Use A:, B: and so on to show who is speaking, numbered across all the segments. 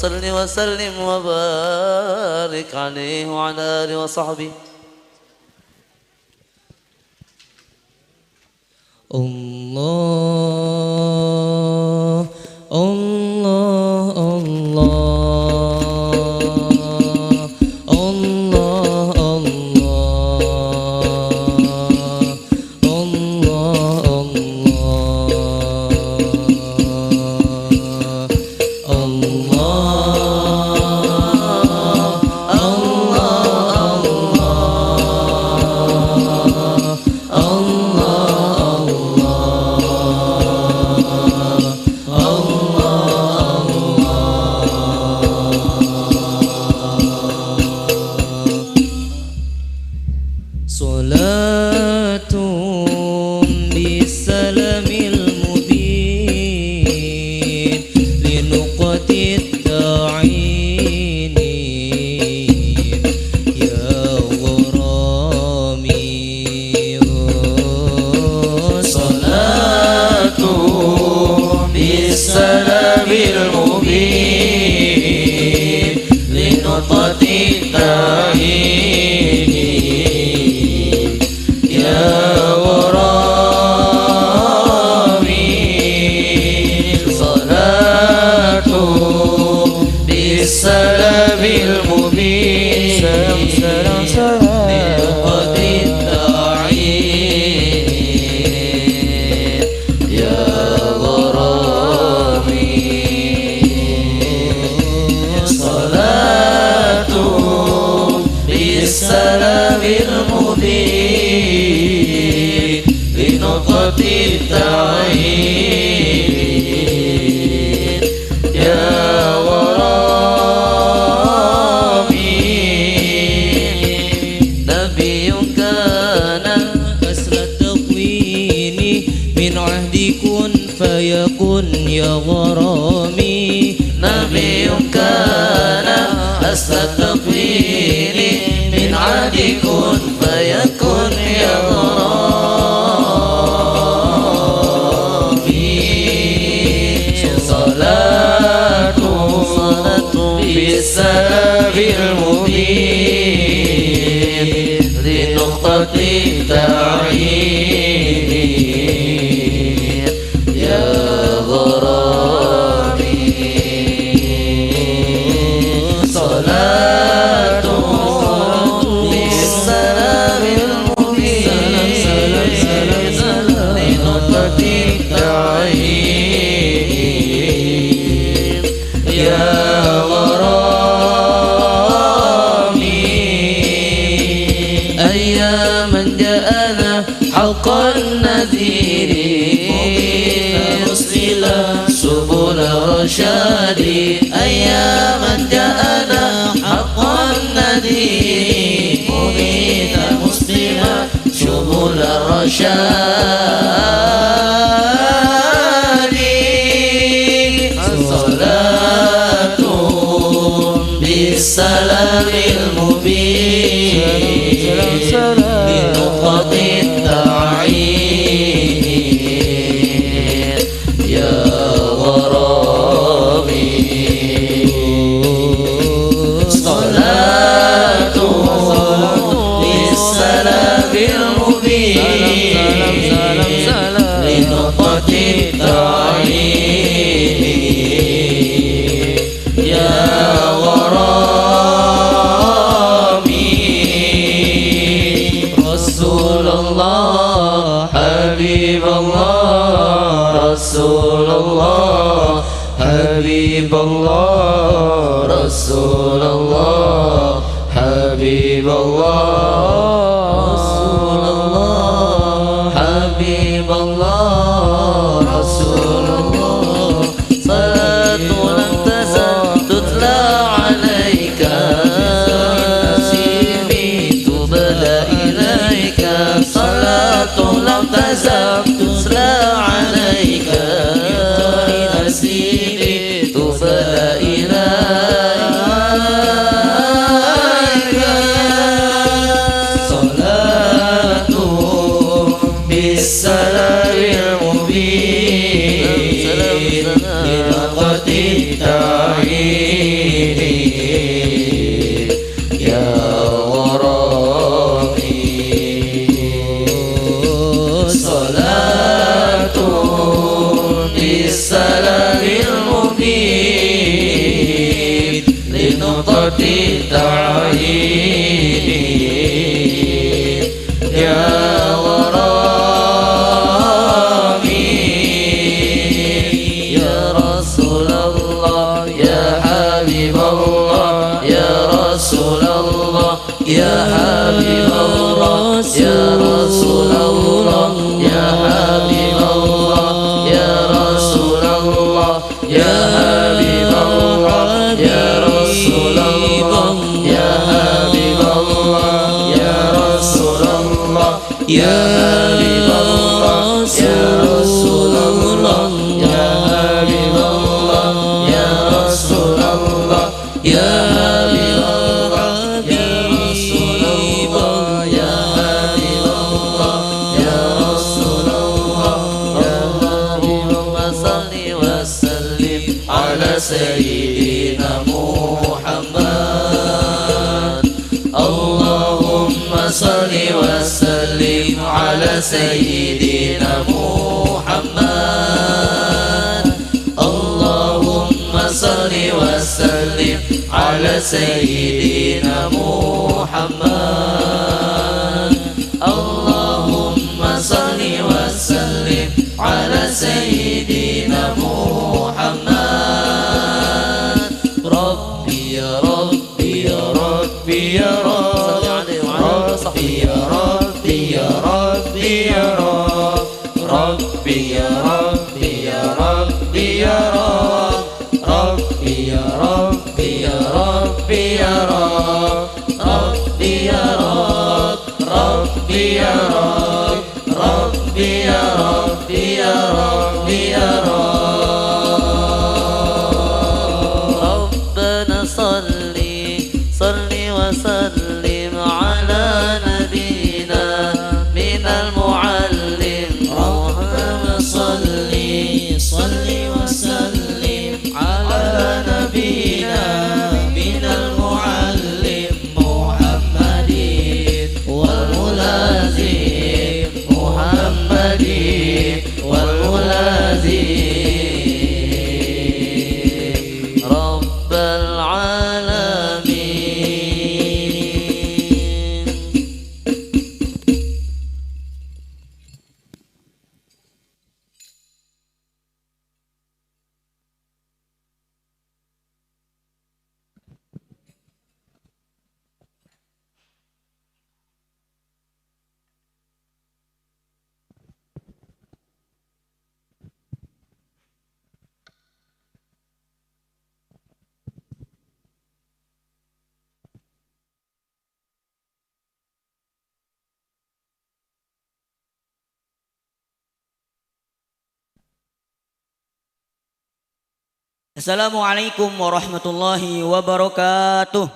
A: صل وسلم وبارك عليه وعلى آله وصحبه.
B: Allah Allah Allah Allah
C: Salam salam salam
A: بالسلام المبين لنقطة التوحيد يا غرامي يا رسول الله يا حبيب الله يا رسول الله يا حبيب الله يا رسول الله يا حبيب الله يا رسول الله يا حبيب الله يا رسول الله يا حبيب الله يا رسول الله يا حبيب الله يا رسول الله يا حبيب الله يا رسول الله يا حبيب الله يا رسول الله يا حبيب الله يا رسول الله اللهم صل وسلم على سيدنا محمد اللهم صل وسلم على سيدنا محمد اللهم صل وسلم على سيدنا محمد اللهم صل وسلم على سيدنا محمد ربي يا ربي يا ربي يا ربي يا ربي يا ربي يا ربي يا ربي يا ربي يا ربي يا ربي يا ربي يا ربي يا ربي يا ربي يا ربي يا ربي يا ربنا صل وسلم على نبينا من المعلم ربنا صل وسلم على نبينا من المعلم محمد والملازم محمد والملازم رب العالمين.
C: Assalamualaikum warahmatullahi wabarakatuh.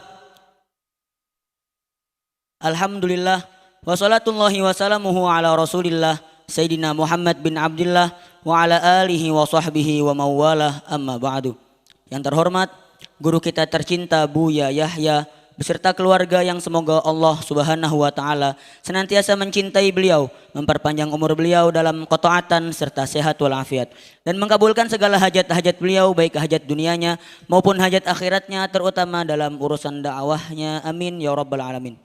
C: Alhamdulillah wassalatullahi wassalamuhu ala rasulillah Sayyidina Muhammad bin Abdullah wa ala alihi wa sahbihi wa mawalah amma ba'du. Yang terhormat guru kita tercinta Buya Yahya beserta keluarga yang semoga Allah Subhanahu wa taala senantiasa mencintai beliau, memperpanjang umur beliau dalam qataatan serta sehat walafiat dan mengabulkan segala hajat-hajat beliau baik hajat dunianya maupun hajat akhiratnya terutama dalam urusan dakwahnya. Amin ya rabbal alamin.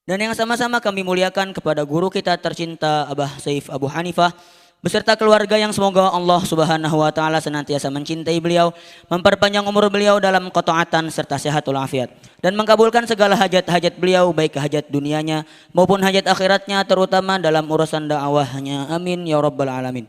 C: Dan yang sama-sama kami muliakan kepada guru kita tercinta Abah Saif Abu Hanifah beserta keluarga yang semoga Allah Subhanahu wa taala senantiasa mencintai beliau, memperpanjang umur beliau dalam qataatan serta sehat walafiat dan mengabulkan segala hajat-hajat beliau baik hajat dunianya maupun hajat akhiratnya terutama dalam urusan dakwahnya. Amin ya rabbal alamin.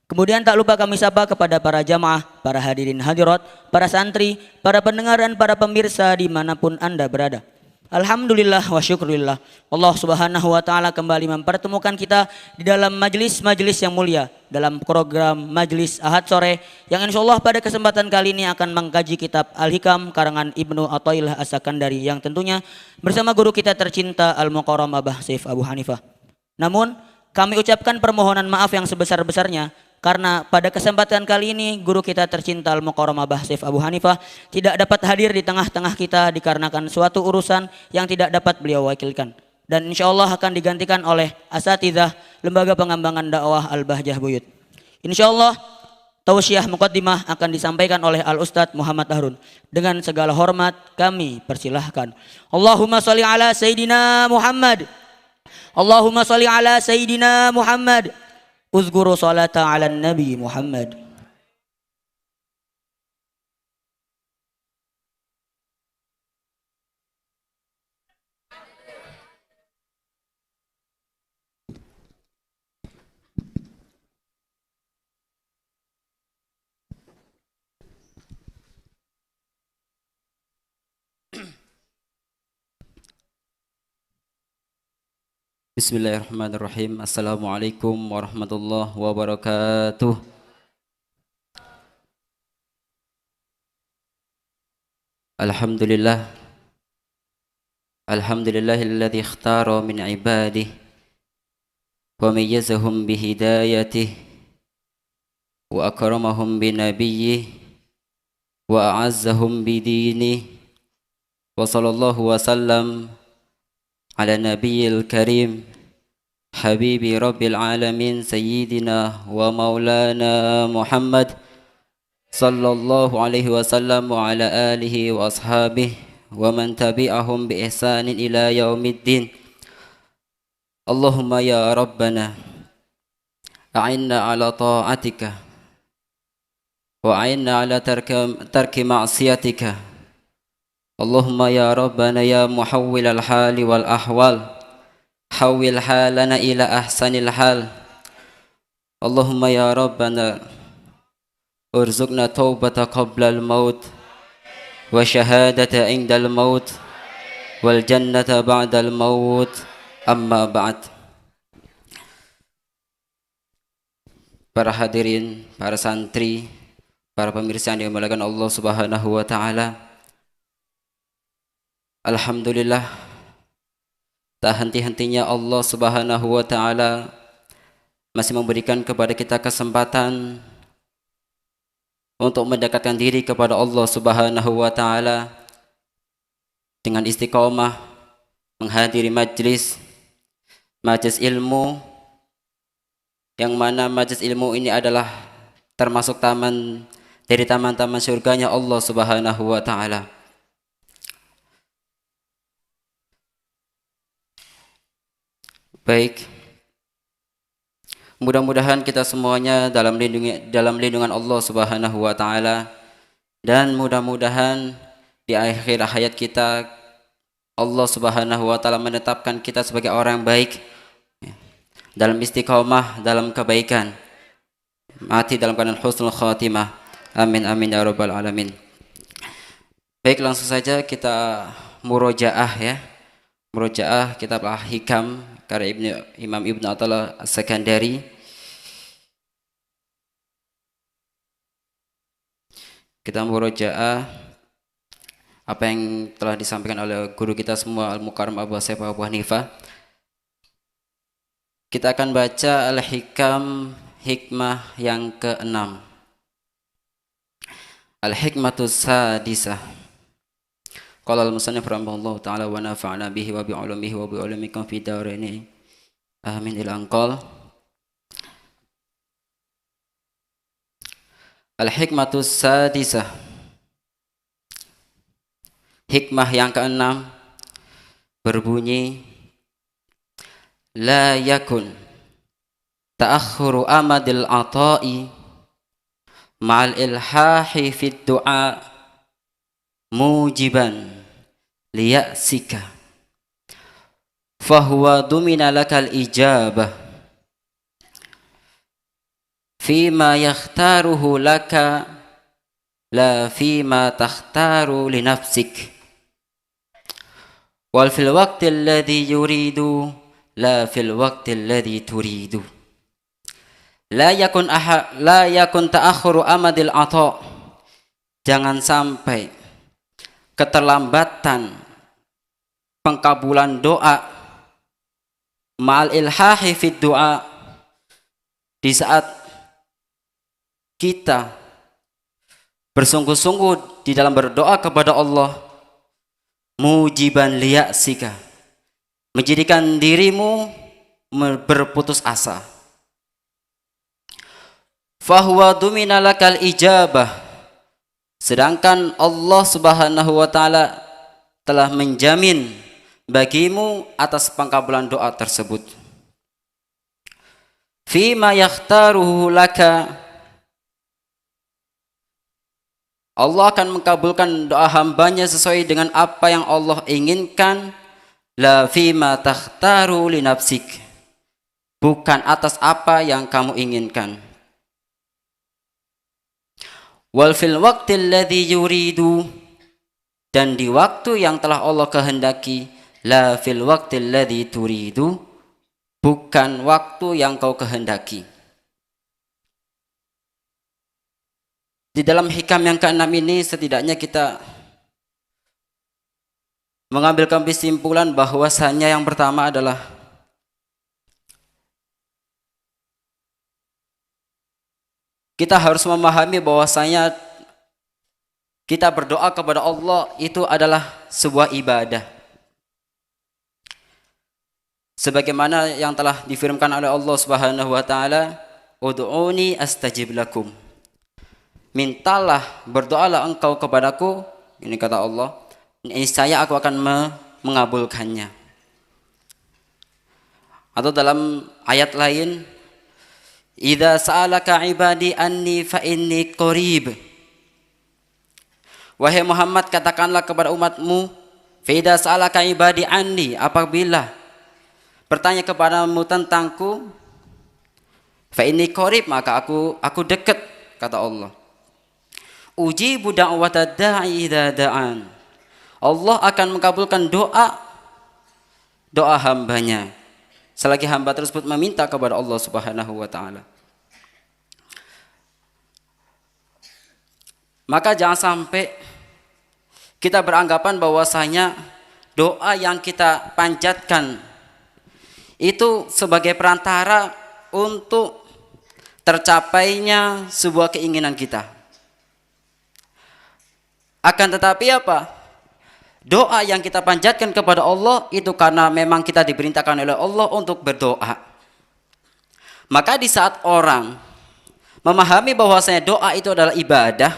C: Kemudian tak lupa kami sapa kepada para jamaah, para hadirin hadirat, para santri, para pendengar dan para pemirsa dimanapun Anda berada. Alhamdulillah wa syukurillah Allah Subhanahu wa taala kembali mempertemukan kita di dalam majlis-majlis yang mulia dalam program Majlis Ahad Sore yang insyaallah pada kesempatan kali ini akan mengkaji kitab Al-Hikam karangan Ibnu Athaillah As-Sakandari yang tentunya bersama guru kita tercinta Al-Muqarram Abah Saif Abu Hanifah. Namun kami ucapkan permohonan maaf yang sebesar-besarnya karena pada kesempatan kali ini guru kita tercinta Al-Muqarram Abah Saif Abu Hanifah tidak dapat hadir di tengah-tengah kita dikarenakan suatu urusan yang tidak dapat beliau wakilkan. Dan insya Allah akan digantikan oleh Asatidzah Lembaga Pengembangan Dakwah Al-Bahjah Buyut. Insya Allah Tausiah muqaddimah akan disampaikan oleh Al-Ustadz Muhammad Harun. Dengan segala hormat kami persilahkan. Allahumma sholli ala Sayyidina Muhammad. Allahumma sholli ala Sayyidina Muhammad. Uzkuru salata ala Nabi Muhammad.
D: Bismillahirrahmanirrahim. Assalamualaikum warahmatullahi wabarakatuh. Alhamdulillah. Alhamdulillahilladzi ikhtara min ibadihi wa mayyazahum bihidayatihi wa akramahum binabiyyihi wa a'azzahum bidinihi wa sallallahu wa sallam ala nabiyil karim habibi rabbil alamin sayyidina wa maulana Muhammad sallallahu alaihi wasallam wa ala alihi wa ashabihi wa man tabi'ahum bi ihsanin ila yaumiddin. Allahumma ya rabbana a'inna ala ta'atika wa a'inna ala tarki ma'siyatika. Allahumma ya rabbana ya muhawwil al-hali wal ahwal hawwil halana ila ahsanil hal. Allahumma ya rabbana urzuqna taubata qabla al-maut wa syahadata inda al-maut wal jannata ba'da al-maut. Amma ba'd. Para hadirin, para santri, para pemirsa yang dimuliakan Allah Subhanahu wa taala. Alhamdulillah, tak henti-hentinya Allah Subhanahu wa taala masih memberikan kepada kita kesempatan untuk mendekatkan diri kepada Allah Subhanahu wa taala dengan istiqomah menghadiri majlis ilmu, yang mana majlis ilmu ini adalah termasuk taman dari taman-taman surganya Allah Subhanahu wa taala. Baik, mudah-mudahan kita semuanya dalam lindungan Allah Subhanahu wa taala, dan mudah-mudahan di akhir hayat kita Allah Subhanahu wa taala menetapkan kita sebagai orang yang baik, dalam istiqomah, dalam kebaikan, mati dalam keadaan husnul khatimah. Amin amin ya rabbal alamin. Baik, langsung saja kita murojaah ya. Murojaah kitab Al-Hikam karya Imam Ibnu Athaillah As-Sakandari. Kita murojaah apa yang telah disampaikan oleh guru kita semua Al-Mukarram Abu Saif Abu Hanifah. Kita akan baca Al-Hikam hikmah yang ke-6. Al-Hikmatus Sadisah. Qala al-musannif rahimahullahu ta'ala wa nafa'na bihi wa bi'ulumihi wa bi'ulumikum fi daraini. Amin ila anqal. Al-Hikmatus Sadisah. Hikmah yang ke-6 berbunyi, la yakun ta'akhuru amadil ata'i ma'al ilhahi fid du'a mujiban liya'sika fahuwa dumina lakal ijabah fima yakhtaruhu laka la fima takhtaru li nafsik wal fil waqti alladhi yuridu la fil waqti alladhi turidu. La yakun ta'akhuru amadil ata. Jangan sampai keterlambatan pengkabulan doa ma'al ilhahi fid doa, di saat kita bersungguh-sungguh di dalam berdoa kepada Allah, mujiban liya'sika, menjadikan dirimu berputus asa. fahuwa dumina lakal ijabah, sedangkan Allah Subhanahu wa taala telah menjamin bagimu atas pengkabulan doa tersebut. Fima yakhtaruhu laka, Allah akan mengabulkan doa hambanya sesuai dengan apa yang Allah inginkan. La fima takhtaru li nafsik, bukan atas apa yang kamu inginkan. Wal fil waqtil ladzi yuridu, dan di waktu yang telah Allah kehendaki. La fil waqtil ladzi turidu, bukan waktu yang kau kehendaki. Di dalam hikam yang keenam ini setidaknya kita mengambil kesimpulan bahwasanya yang pertama adalah kita harus memahami bahwasanya kita berdoa kepada Allah itu adalah sebuah ibadah. Sebagaimana yang telah difirmankan oleh Allah Subhanahu wa taala, "Ud'uni astajib lakum." Mintalah, berdoalah engkau kepadaku, ini kata Allah, niscaya aku akan mengabulkannya. Atau dalam ayat lain, "Idza sa'alaka 'ibadi anni fa inni qarib." Wahai Muhammad, katakanlah kepada umatmu, "Fa idza sa'alaka 'ibadi anni," apabila bertanya kepadamu tentangku, "Fa inni qarib," maka aku dekat, kata Allah. "Ujibu da'watad da'i idza da'an." Allah akan mengabulkan doa hambanya selagi hamba tersebut meminta kepada Allah Subhanahu wa taala. Maka jangan sampai kita beranggapan bahwasanya doa yang kita panjatkan itu sebagai perantara untuk tercapainya sebuah keinginan kita. Akan tetapi apa? Doa yang kita panjatkan kepada Allah itu karena memang kita diperintahkan oleh Allah untuk berdoa. Maka di saat orang memahami bahwasanya doa itu adalah ibadah,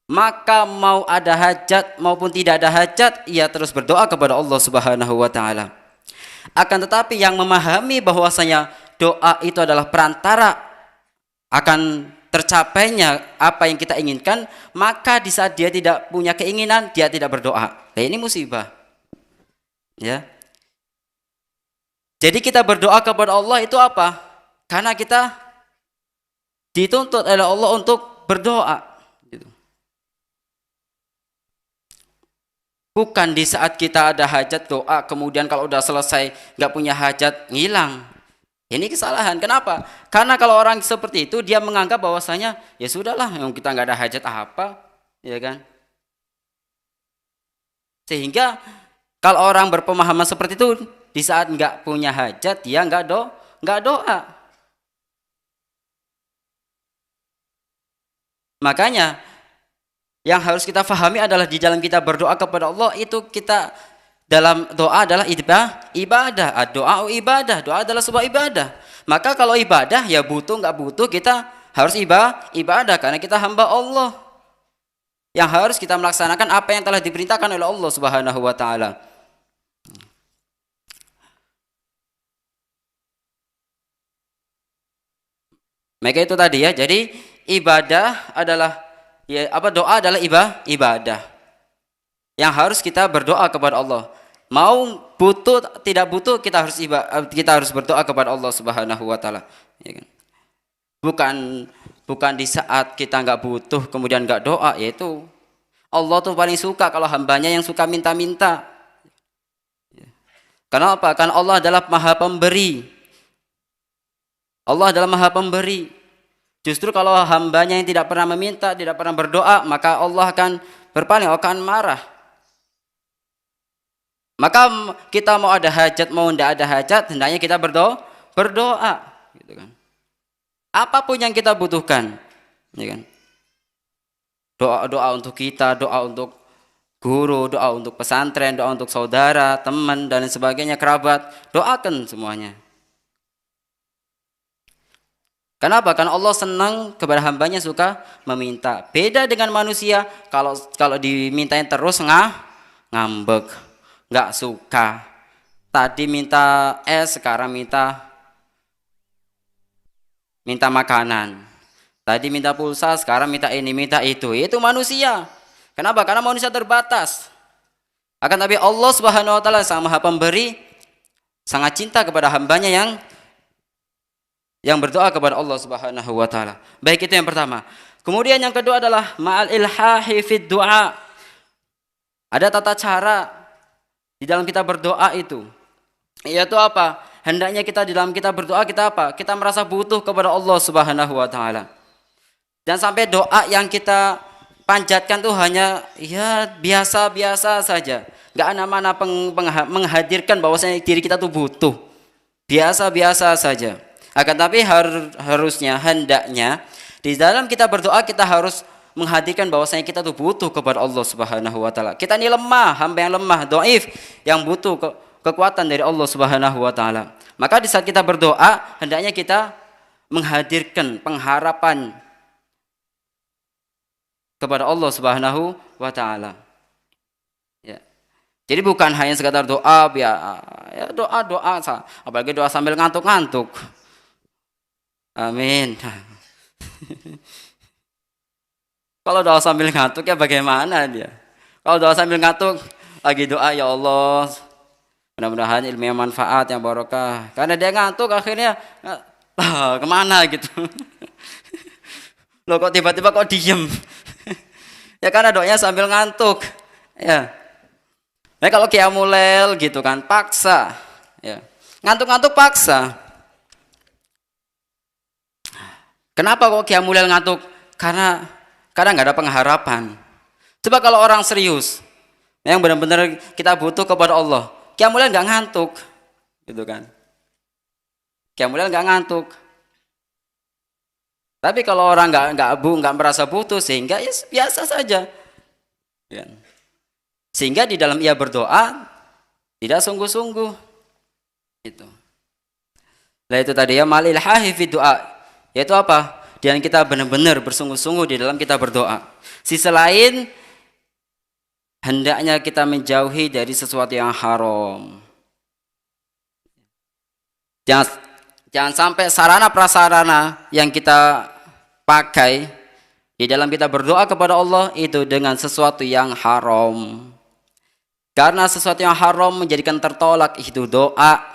D: maka mau ada hajat maupun tidak ada hajat, ia terus berdoa kepada Allah Subhanahu wa taala. Akan tetapi yang memahami bahwasanya doa itu adalah perantara akan tercapainya apa yang kita inginkan, maka di saat dia tidak punya keinginan, dia tidak berdoa. Nah, ini musibah. Ya. Jadi kita berdoa kepada Allah itu apa? Karena kita dituntut oleh Allah untuk berdoa. Gitu. Bukan di saat kita ada hajat doa, kemudian kalau udah selesai nggak punya hajat ngilang. Ini kesalahan. Kenapa? Karena kalau orang seperti itu dia menganggap bahwasanya ya sudahlah, yang kita nggak ada hajat apa, ya kan? Sehingga kalau orang berpemahaman seperti itu, di saat nggak punya hajat dia nggak doa. Makanya yang harus kita pahami adalah di dalam kita berdoa kepada Allah itu kita dalam doa adalah ibadah. Doa ibadah. Doa adalah sebuah ibadah. Maka kalau ibadah ya butuh nggak butuh kita harus ibadah karena kita hamba Allah yang harus kita melaksanakan apa yang telah diperintahkan oleh Allah Subhanahu wa taala. Maka itu tadi ya. Jadi ibadah adalah doa adalah ibadah. Yang harus kita berdoa kepada Allah. Mau butuh tidak butuh kita harus berdoa kepada Allah Subhanahu wa taala, ya kan? Bukan di saat kita nggak butuh kemudian nggak doa, yaitu Allah tuh paling suka kalau hambanya yang suka minta-minta. Karena apa? Karena Allah adalah Maha Pemberi. Allah adalah Maha Pemberi. Justru kalau hambanya yang tidak pernah meminta, tidak pernah berdoa, maka Allah akan berpaling, akan marah. Maka kita mau ada hajat, mau tidak ada hajat, hendaknya kita berdoa, gitu kan. Apapun yang kita butuhkan, ya kan. Doa untuk kita, doa untuk guru, doa untuk pesantren, doa untuk saudara, teman dan sebagainya, kerabat, doakan semuanya. Kenapa? Karena Allah senang kepada hambanya suka meminta. Beda dengan manusia, kalau dimintain terus ngambek, nggak suka. Tadi minta es, sekarang minta makanan. Tadi minta pulsa, sekarang minta ini, minta itu. Itu manusia. Kenapa? Karena manusia terbatas. Akan tapi Allah Subhanahu wa taala Sang Maha Pemberi sangat cinta kepada hambanya yang berdoa kepada Allah Subhanahu wa taala. Baik, itu yang pertama. Kemudian yang kedua adalah ma'al ilhahi fid du'a. Ada tata cara di dalam kita berdoa itu. Yaitu apa? Hendaknya kita di dalam kita berdoa kita apa? Kita merasa butuh kepada Allah Subhanahu wa taala. Dan sampai doa yang kita panjatkan tuh hanya ya biasa-biasa saja. Enggak ada mana menghadirkan bahwasanya diri kita tuh butuh. Biasa-biasa saja. Akan tapi harusnya hendaknya di dalam kita berdoa kita harus menghadirkan bahwasanya kita tuh butuh kepada Allah Subhanahu wa taala. Kita ini lemah, hamba yang lemah, dhaif, yang butuh kekuatan dari Allah Subhanahu wa taala. Maka di saat kita berdoa hendaknya kita menghadirkan pengharapan kepada Allah Subhanahu wa taala. Ya. Jadi bukan hanya sekadar doa ya doa, apalagi doa sambil ngantuk-ngantuk. Amin. Kalau doa sambil ngantuk ya bagaimana dia? Kalau doa sambil ngantuk lagi doa ya Allah, mudah-mudahan ilmu yang manfaat yang barokah. Karena dia ngantuk akhirnya kemana gitu. Loh kok tiba-tiba kok diem? Ya karena doanya sambil ngantuk. Ya. Nah kalau qiyamul lail gitu kan paksa. Ya. Ngantuk-ngantuk paksa. Kenapa kok qiyamul lail ngantuk? Karena kadang nggak ada pengharapan. Coba kalau orang serius, yang benar-benar kita butuh kepada Allah, qiyamul lail nggak ngantuk, gitu kan? Qiyamul lail nggak ngantuk. Tapi kalau orang nggak merasa butuh, sehingga ya biasa saja. Ya. Sehingga di dalam ia berdoa tidak sungguh-sungguh. Itu. Nah itu tadi ya malil hahi fi doa. Yaitu apa? Dan kita benar-benar bersungguh-sungguh di dalam kita berdoa. Sisi lain, hendaknya kita menjauhi dari sesuatu yang haram. Jangan sampai sarana prasarana yang kita pakai di dalam kita berdoa kepada Allah itu dengan sesuatu yang haram. Karena sesuatu yang haram menjadikan tertolak itu doa.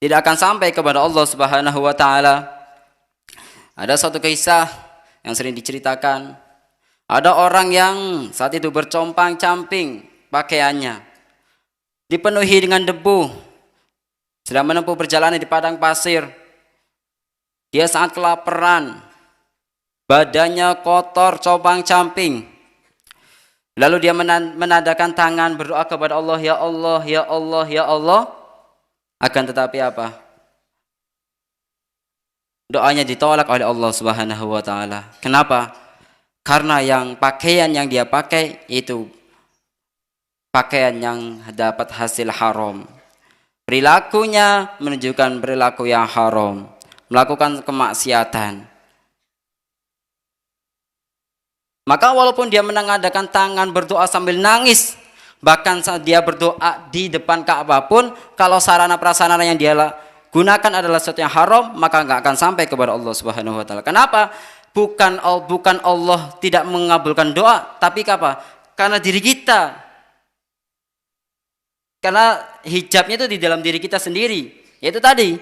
D: Tidak akan sampai kepada Allah Subhanahu wa taala. Ada satu kisah yang sering diceritakan. Ada orang yang saat itu bercompang-camping pakaiannya. Dipenuhi dengan debu. Sedang menempuh perjalanan di padang pasir. Dia sangat kelaparan. Badannya kotor, compang-camping. Lalu dia menadakan tangan berdoa kepada Allah, ya Allah, ya Allah, ya Allah. Akan tetapi apa? Doanya ditolak oleh Allah Subhanahu wa taala. Kenapa? Karena pakaian yang dia pakai itu pakaian yang dapat hasil haram. Perilakunya menunjukkan perilaku yang haram, melakukan kemaksiatan. Maka walaupun dia menengadakan tangan berdoa sambil nangis, bahkan saat dia berdoa di depan Ka'bah pun, kalau sarana prasarana yang dia gunakan adalah sesuatu yang haram, maka nggak akan sampai kepada Allah Subhanahu wa taala. Kenapa? Bukan Allah tidak mengabulkan doa, tapi apa? Karena diri kita. Karena hijabnya itu di dalam diri kita sendiri. Yaitu tadi,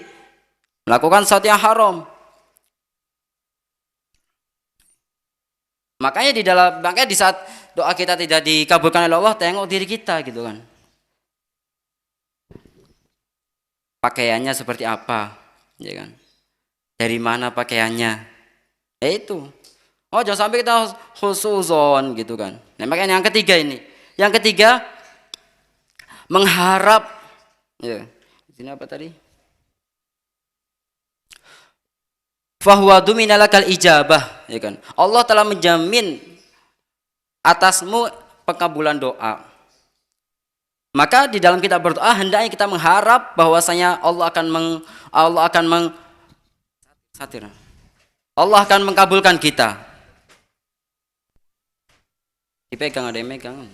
D: melakukan sesuatu yang haram. Makanya di saat doa kita tidak dikabulkan oleh Allah, tengok diri kita gitu kan. Pakaiannya seperti apa, ya kan? Dari mana pakaiannya? Ya itu. Oh, jangan sampai kita khusuzon gitu kan. Nah, makanya yang ketiga ini. Yang ketiga mengharap ya. Di sini apa tadi? Fahuwa duminalakal ijabah, ya kan? Allah telah menjamin atasmu pengkabulan doa. Maka di dalam kita berdoa hendaknya kita mengharap bahwasanya Allah akan mengkabulkan kita. Dipegang, ada yang megang.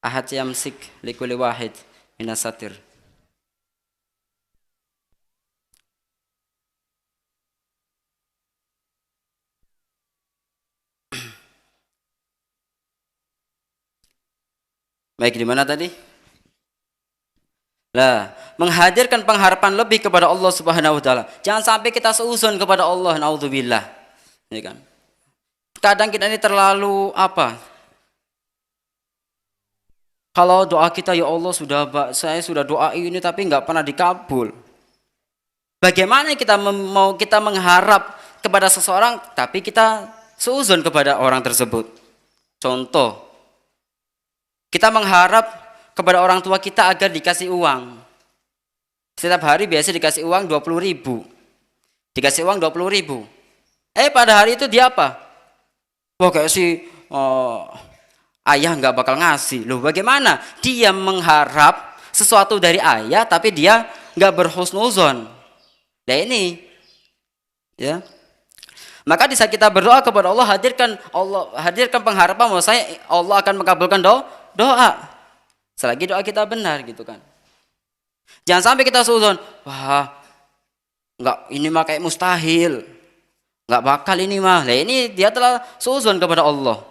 D: Ahad yamsik likulli wahid minas satir. Baik, di mana tadi? Lah, menghadirkan pengharapan lebih kepada Allah Subhanahu wa taala. Jangan sampai kita seuzon kepada Allah, naudzubillah. Ya kan? Kadang kita ini terlalu apa? Kalau doa kita, ya Allah saya sudah doa ini tapi nggak pernah dikabul. Bagaimana mau kita mengharap kepada seseorang tapi kita seuzon kepada orang tersebut? Contoh, kita mengharap kepada orang tua kita agar dikasih uang. Setiap hari biasa dikasih uang 20.000. Dikasih uang 20.000. Pada hari itu dia apa? Wah, kayak si ayah nggak bakal ngasih. Loh, bagaimana? Dia mengharap sesuatu dari ayah tapi dia nggak berhusnuzon. Nah ini, ya. Maka di saat kita berdoa kepada Allah, hadirkan pengharapan bahwa Allah akan mengabulkan doa. Selagi doa kita benar, gitu kan. Jangan sampai kita suuzon, wah, ini mah kayak mustahil, nggak bakal ini mah. Nah ini dia telah suuzon kepada Allah.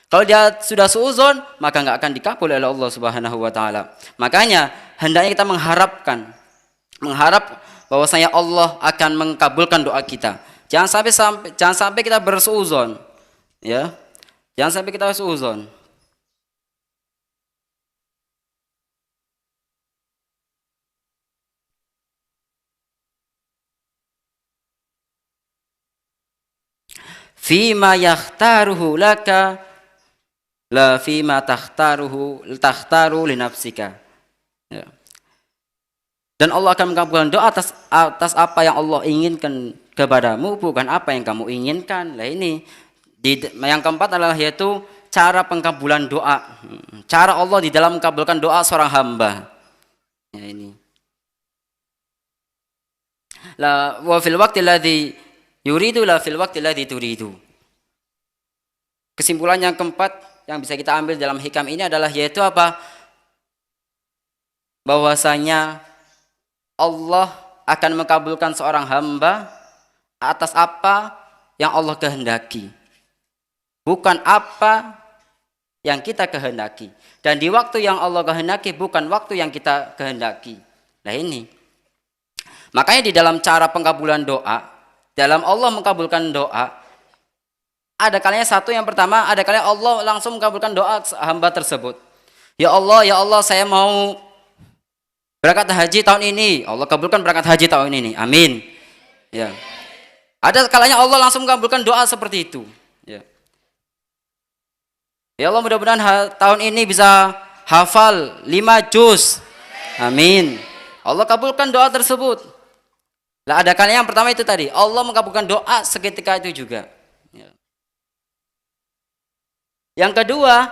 D: Kalau dia sudah suuzon, maka nggak akan dikabul oleh Allah Subhanahu wa taala. Makanya hendaknya kita mengharap bahwasanya Allah akan mengabulkan doa kita. Jangan sampai kita bersuuzon, ya. Jangan sampai kita suuzon. Fima yakhtaruhu laka la fima takhtaru li nafsika. Ya. Dan Allah akan mengabulkan doa atas apa yang Allah inginkan kepadamu, bukan apa yang kamu inginkan. Nah ini yang keempat adalah yaitu cara pengkabulan doa. Cara Allah di dalam mengabulkan doa seorang hamba. Ya ini. La wa fil waqti alladhi yuridu la fil waqti alladhi turidu. Kesimpulan yang keempat yang bisa kita ambil dalam hikam ini adalah yaitu apa? Bahwasanya Allah akan mengabulkan seorang hamba atas apa yang Allah kehendaki, bukan apa yang kita kehendaki. Dan di waktu yang Allah kehendaki bukan waktu yang kita kehendaki. Nah ini. Makanya di dalam cara pengkabulan doa, dalam Allah mengkabulkan doa, ada kalanya yang pertama, ada kalanya Allah langsung mengabulkan doa hamba tersebut. Ya Allah, saya mau berangkat haji tahun ini. Allah kabulkan berangkat haji tahun ini. Amin. Ya. Ada kalanya Allah langsung mengabulkan doa seperti itu. Ya. Ya Allah, mudah-mudahan tahun ini bisa hafal 5 juz. Amin. Allah kabulkan doa tersebut. Lah ada kalanya yang pertama itu tadi, Allah mengabulkan doa seketika itu juga. Ya. Yang kedua,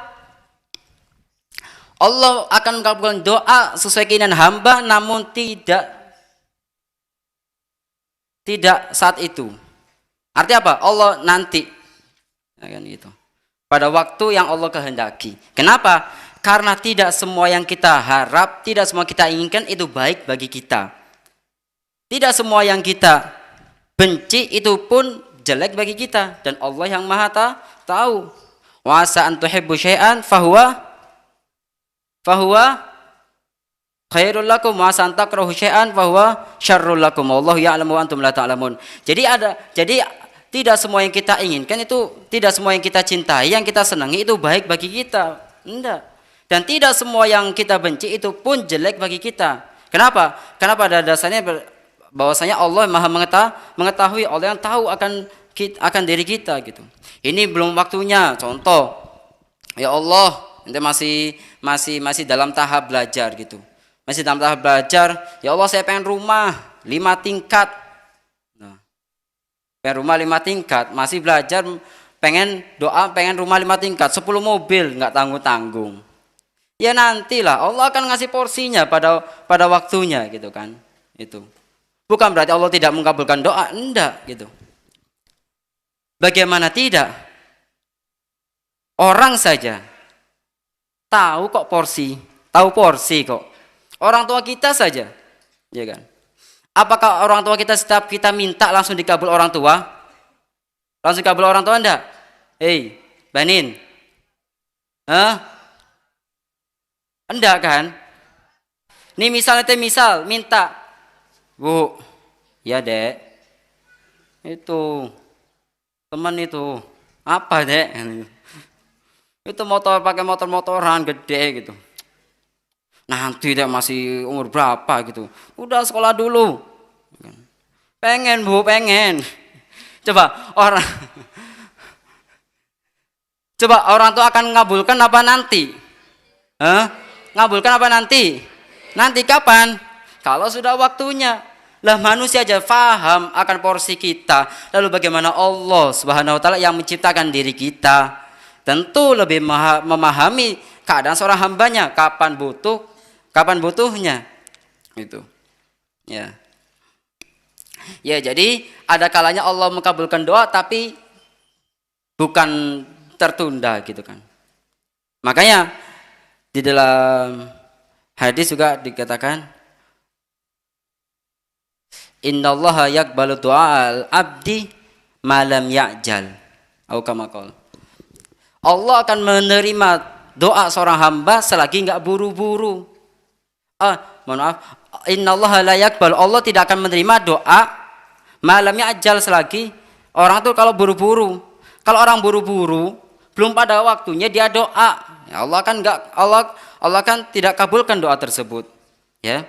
D: Allah akan mengabulkan doa sesuai keinginan hamba, namun tidak saat itu. Artinya apa? Allah nanti, ya kan gitu. Pada waktu yang Allah kehendaki. Kenapa? Karena tidak semua yang kita harap, tidak semua kita inginkan itu baik bagi kita. Tidak semua yang kita benci itu pun jelek bagi kita, dan Allah yang Maha tahu. Wa asa an tuhibbu syai'an fahuwa khairul lakum wa asa an takrahu syai'an fahuwa syarrul lakum wallahu ya'lamu wa antum la ta'lamun. Jadi tidak semua yang kita inginkan itu, tidak semua yang kita cintai, yang kita senangi itu baik bagi kita. Enggak. Dan tidak semua yang kita benci itu pun jelek bagi kita. Kenapa? Karena pada dasarnya bahwasanya Allah Maha mengetahui, Allah yang tahu akan diri kita gitu. Ini belum waktunya. Contoh, ya Allah, ente masih dalam tahap belajar gitu. Masih dalam tahap belajar, ya Allah saya pengen rumah 5 tingkat. Nah, pengen rumah 5 tingkat, masih belajar pengen doa, pengen rumah 5 tingkat, 10 mobil, nggak tanggung-tanggung. Ya nantilah Allah akan ngasih porsinya pada waktunya gitu kan. Itu. Bukan berarti Allah tidak mengabulkan doa, enggak gitu. Bagaimana tidak? Orang saja tahu kok tahu porsi kok. Orang tua kita saja, ya kan? Apakah orang tua kita setiap kita minta langsung dikabul orang tua? Langsung dikabul orang tua enggak? Hei, Banin. Hah? Enggak kan? Ini misal minta, Bu, ya Dek, itu teman itu apa Dek? Itu motor pakai motor-motoran gede gitu. Nanti Dek masih umur berapa gitu? Udah sekolah dulu. Pengen Bu, pengen. Coba orang tua akan mengabulkan apa nanti? Hah? Ngabulkan apa nanti? Nanti kapan? Kalau sudah waktunya. Lah manusia aja faham akan porsi kita. Lalu bagaimana Allah Subhanahu wa taala yang menciptakan diri kita? Tentu lebih memahami keadaan seorang hambanya, kapan butuhnya. Itu. Ya. Ya, jadi ada kalanya Allah mengabulkan doa tapi bukan tertunda gitu kan. Makanya di dalam hadis juga dikatakan innallaha yaqbalu du'al abdi malam ya'jal. Atau kama qala. Allah akan menerima doa seorang hamba selagi enggak buru-buru. Mohon maaf. Innallaha la yaqbal. Allah tidak akan menerima doa malam ya'jal selagi orang tuh kalau buru-buru. Kalau orang buru-buru belum pada waktunya dia doa. Ya Allah kan Allah kan tidak kabulkan doa tersebut, ya.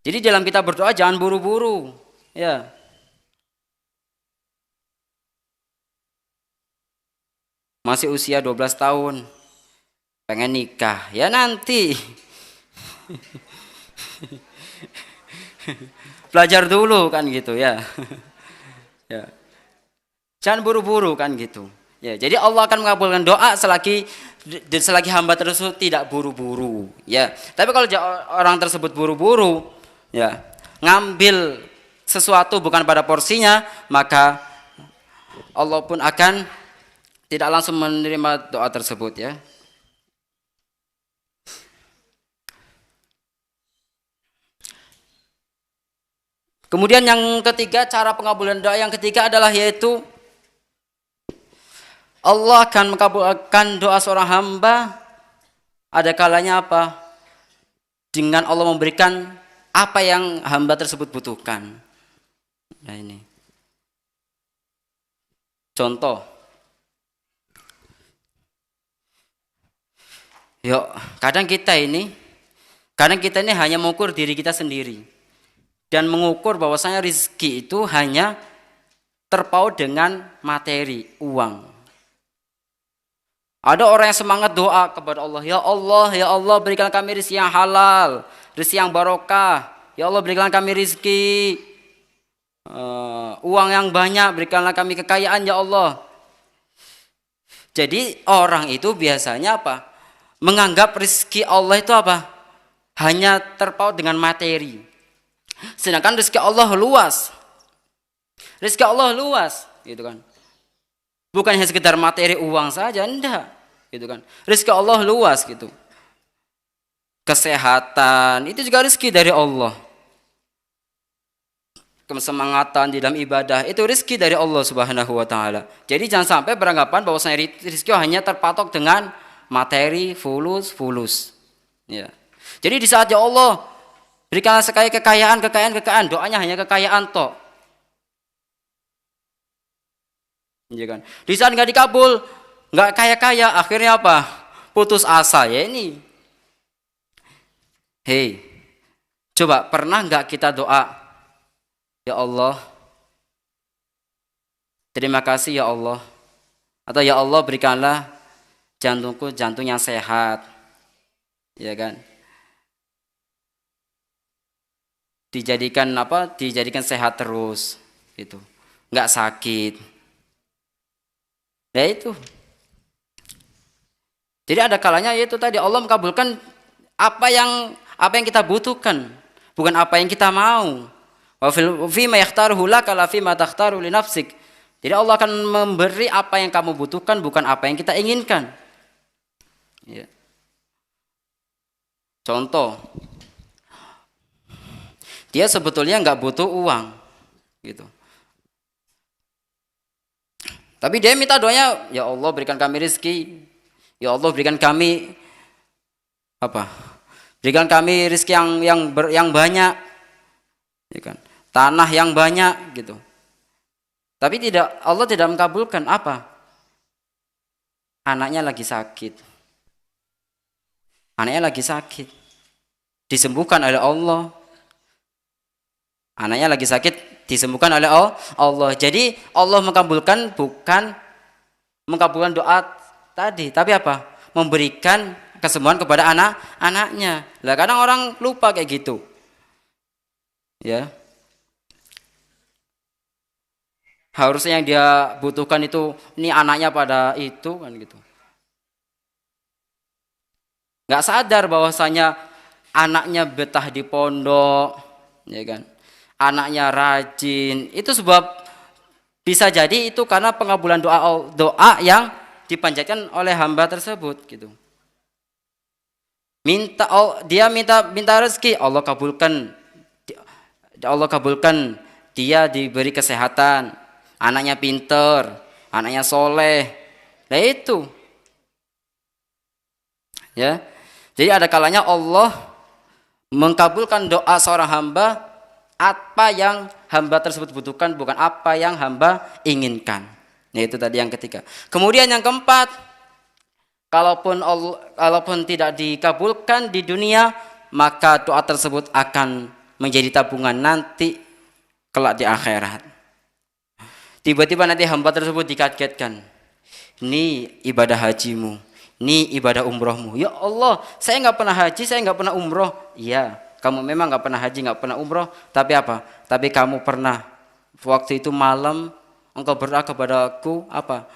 D: Jadi dalam kita berdoa jangan buru-buru, ya. Masih usia 12 tahun, pengen nikah, ya nanti. Belajar dulu kan gitu ya. Ya. Jangan buru-buru kan gitu. Ya, jadi Allah akan mengabulkan doa selagi hamba tersebut tidak buru-buru, ya. Tapi kalau orang tersebut buru-buru, ya, ngambil sesuatu bukan pada porsinya, maka Allah pun akan tidak langsung menerima doa tersebut, ya. Kemudian yang ketiga, cara pengabulan doa yang ketiga adalah yaitu Allah akan mengabulkan doa seorang hamba ada kalanya apa? Dengan Allah memberikan apa yang hamba tersebut butuhkan. Nah ini. Contoh. Yuk, kadang kita ini hanya mengukur diri kita sendiri. Dan mengukur bahwasanya rezeki itu hanya terpaut dengan materi, uang. Ada orang yang semangat doa kepada Allah, ya Allah berikan kami rezeki yang halal, rezeki yang barokah. Ya Allah berikan kami rezeki uang yang banyak, berikanlah kami kekayaan ya Allah. Jadi orang itu biasanya apa? Menganggap rezeki Allah itu apa? Hanya terpaut dengan materi. Sedangkan rezeki Allah luas. Rezeki Allah luas, gitu kan. Bukan hanya sekedar materi uang saja, enggak, gitu kan. Rezeki Allah luas gitu. Kesehatan itu juga rezeki dari Allah. Kesemangatan di dalam ibadah itu rezeki dari Allah Subhanahu wa taala. Jadi jangan sampai beranggapan bahwasanya rezeki hanya terpatok dengan materi fulus. Ya. Jadi di saat ya Allah berikanlah sekaya kekayaan, doanya hanya kekayaan toh. Ya kan? Di saat nggak dikabul, nggak kaya-kaya, akhirnya apa? Putus asa ya ini. Hei, coba pernah nggak kita doa, ya Allah, terima kasih ya Allah, atau ya Allah berikanlah jantungku jantung yang sehat, ya kan? Dijadikan apa? Dijadikan sehat terus, gitu, nggak sakit. Ya itu. Jadi ada kalanya yaitu tadi Allah mengabulkan apa yang kita butuhkan, bukan apa yang kita mau. Wa fi ma yakhtaruhu laka la fi ma takhtaru li nafsik. Jadi Allah akan memberi apa yang kamu butuhkan, bukan apa yang kita inginkan. Ya. Contoh, dia sebetulnya nggak butuh uang, gitu. Tapi dia minta doanya, ya Allah berikan kami rezeki, ya Allah berikan kami apa? Berikan kami rezeki yang banyak, ya kan? Tanah yang banyak, gitu. Tapi Allah tidak mengabulkan apa? Anaknya lagi sakit. Anaknya lagi sakit. Disembuhkan oleh Allah. Anaknya lagi sakit, disembuhkan oleh Allah. Jadi Allah mengabulkan bukan mengabulkan doa tadi, tapi apa? Memberikan kesembuhan kepada anaknya. Lah kadang orang lupa kayak gitu. Ya. Harusnya yang dia butuhkan itu ini anaknya pada itu kan gitu. Nggak sadar bahwasanya anaknya betah di pondok, ya kan? Anaknya rajin. Itu sebab bisa jadi itu karena pengabulan doa yang dipanjatkan oleh hamba tersebut gitu. Dia minta rezeki, Allah kabulkan. Allah kabulkan, dia diberi kesehatan. Anaknya pinter, anaknya soleh, nah itu, ya. Jadi ada kalanya Allah mengkabulkan doa seorang hamba apa yang hamba tersebut butuhkan, bukan apa yang hamba inginkan. Nah itu tadi yang ketiga. Kemudian yang keempat, kalaupun tidak dikabulkan di dunia, maka doa tersebut akan menjadi tabungan nanti kelak di akhirat. Tiba-tiba nanti hamba tersebut dikagetkan. Ini ibadah hajimu, ini ibadah umrohmu. Ya Allah, saya nggak pernah haji, saya nggak pernah umroh. Iya, kamu memang nggak pernah haji, nggak pernah umroh. Tapi apa? Tapi kamu pernah waktu itu malam engkau berdoa kepada aku apa?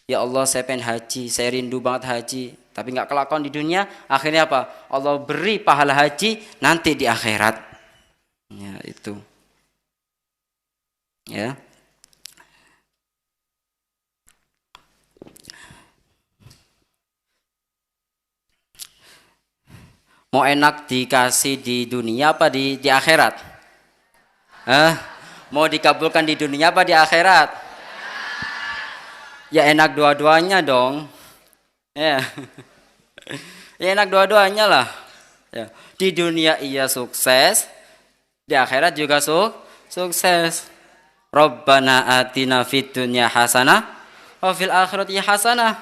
D: Ya Allah, saya pengen haji, saya rindu banget haji. Tapi nggak kelakuan di dunia. Akhirnya apa? Allah beri pahala haji nanti di akhirat. Ya itu. Ya. Mau enak dikasih di dunia apa di akhirat? Mau dikabulkan di dunia apa di akhirat? Ya enak dua-duanya dong. Ya. Ya enak dua-duanya lah. Ya. Di dunia ia sukses, di akhirat juga sukses. Rabbana atina fid dunya hasanah wa fil akhirati hasanah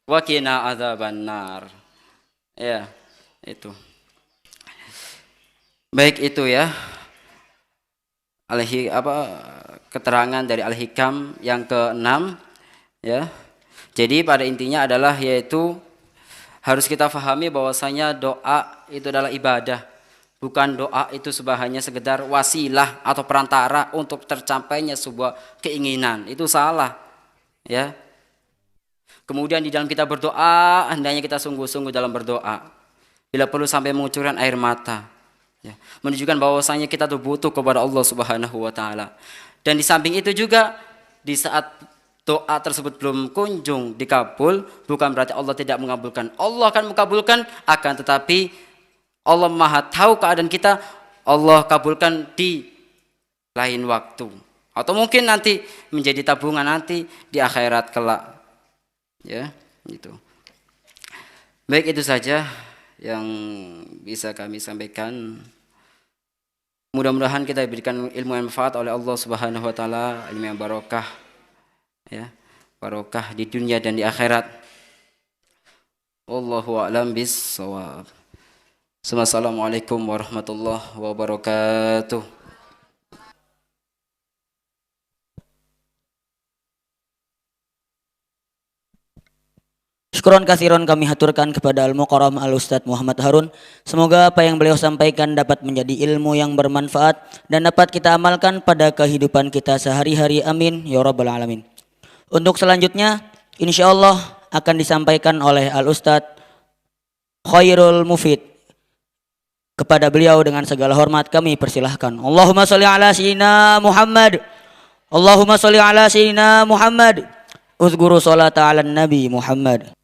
D: wa qina adzabannar. Ya. Itu baik itu ya keterangan dari Al-Hikam yang ke-6 ya. Jadi pada intinya adalah yaitu harus kita fahami bahwasanya doa itu adalah ibadah, bukan doa itu hanya sekedar wasilah atau perantara untuk tercapainya sebuah keinginan. Itu salah ya. Kemudian di dalam kita berdoa hendaknya kita sungguh-sungguh dalam berdoa. Bila perlu sampai mengucurkan air mata, ya, menunjukkan bahwasanya kita tuh butuh kepada Allah Subhanahu Wa Taala. Dan di samping itu juga di saat doa tersebut belum kunjung dikabul, bukan berarti Allah tidak mengabulkan. Allah akan mengabulkan, akan tetapi Allah Maha tahu keadaan kita. Allah kabulkan di lain waktu, atau mungkin nanti menjadi tabungan nanti di akhirat kelak. Ya, gitu. Baik itu saja yang bisa kami sampaikan. Mudah-mudahan kita diberikan ilmu yang manfaat oleh Allah Subhanahu wa taala, ilmu yang barokah ya, barokah di dunia dan di akhirat. Wallahu a'lam bis-shawab. Assalamualaikum warahmatullahi wabarakatuh.
C: Syukron kasiron kami haturkan kepada Al-Mukarram Al-Ustadz Muhammad Harun. Semoga apa yang beliau sampaikan dapat menjadi ilmu yang bermanfaat dan dapat kita amalkan pada kehidupan kita sehari-hari. Amin ya rabbal alamin. Untuk selanjutnya insya Allah akan disampaikan oleh Al-Ustadz Khairul Mufid. Kepada beliau dengan segala hormat kami persilahkan. Allahumma sholli ala sayyidina Muhammad. Allahumma sholli ala sayyidina Muhammad. Uzguru sholata ala Nabi Muhammad.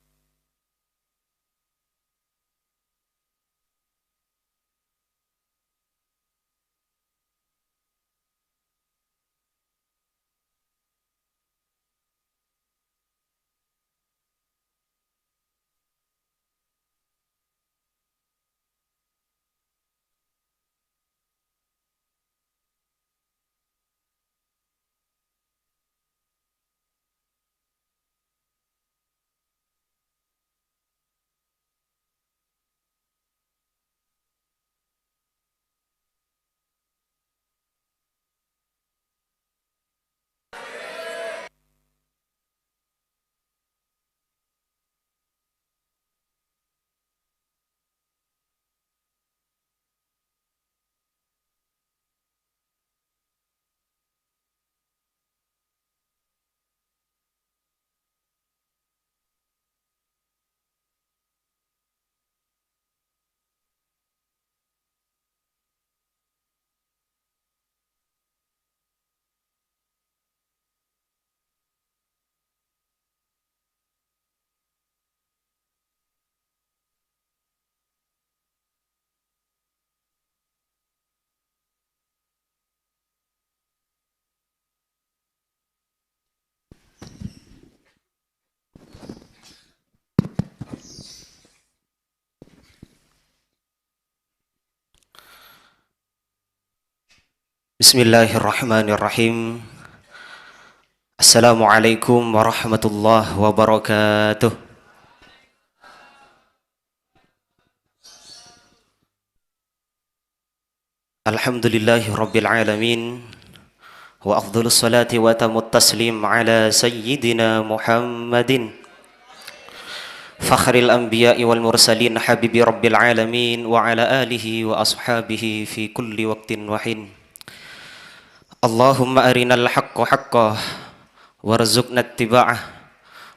E: Bismillahirrahmanirrahim. Assalamualaikum warahmatullahi wabarakatuh. Alhamdulillahi rabbil alamin. Wa afdhalus salati wa tamut taslim ala sayyidina Muhammadin fakhril anbiya'i wal mursalin habibi rabbil alamin wa ala alihi wa ashabihi fi kulli waqtin wa hin. Allahumma arinal haqqa haqqah warzuqna ittiba'ah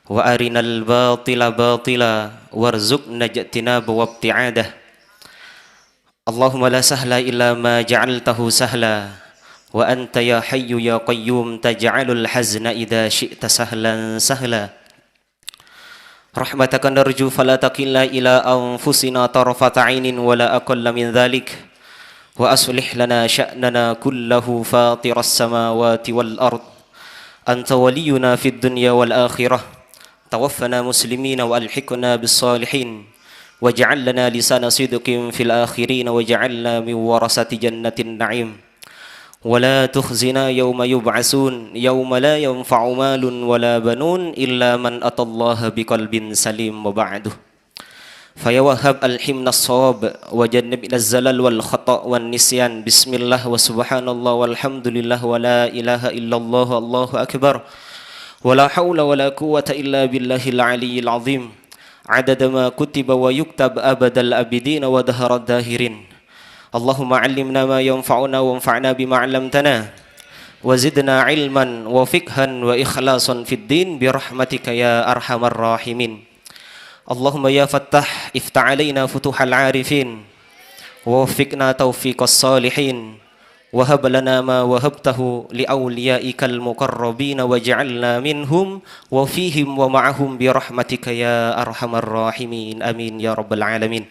E: wa arinal batila batila warzuqna ijtinaba wa ibti'adah. Allahumma la sahla illa ma ja'altahu sahla wa anta ya hayyu ya qayyum taj'alul hazna idza syi'ta sahlan sahla. Rahmataka narju fala takilna ila anfusina tarfata 'ainin wala aqalla min dhalik. Wa aslih lana sya'nana kullahu fatiras samawati wal ard anta waliyuna fid dunya wal akhirah tawaffana muslimina wa alhiqna bis salihin waj'al lana lisana sidqin fil akhirin waj'alna min warasati jannatin na'im wa la tukhzina yawma yub'asun yawma la yanfa'u malun wala banun illa man atallaha biqalbin salim wa ba'du. Faya wahab alhimna as-sawab wa jannib ila zalal wal khata' wan nisyan. Bismillah wa subhanallah walhamdulillah wa la ilaha illallah Allahu akbar wa la hawla wa la quwwata illa billahil aliyyil azim. Adada ma kutiba wa yuktab abadal abidin wa daharad dahirin. Allahumma 'allimna ma yanfa'una wa anfa'na bima 'allamtana wa zidna ilman wa fiqhan wa ikhlasan fid din bi rahmatika ya arhamar rahimin. Allahumma ya Fattah iftah alaina futuhal arifin wa waffiqna taufiqas salihin wa hab lana ma wahabtahu li awliyaikal muqarrabin waj'alna minhum wa fihim wa ma'ahum bi rahmatika ya arhamar rahimin. Amin ya rabbal alamin.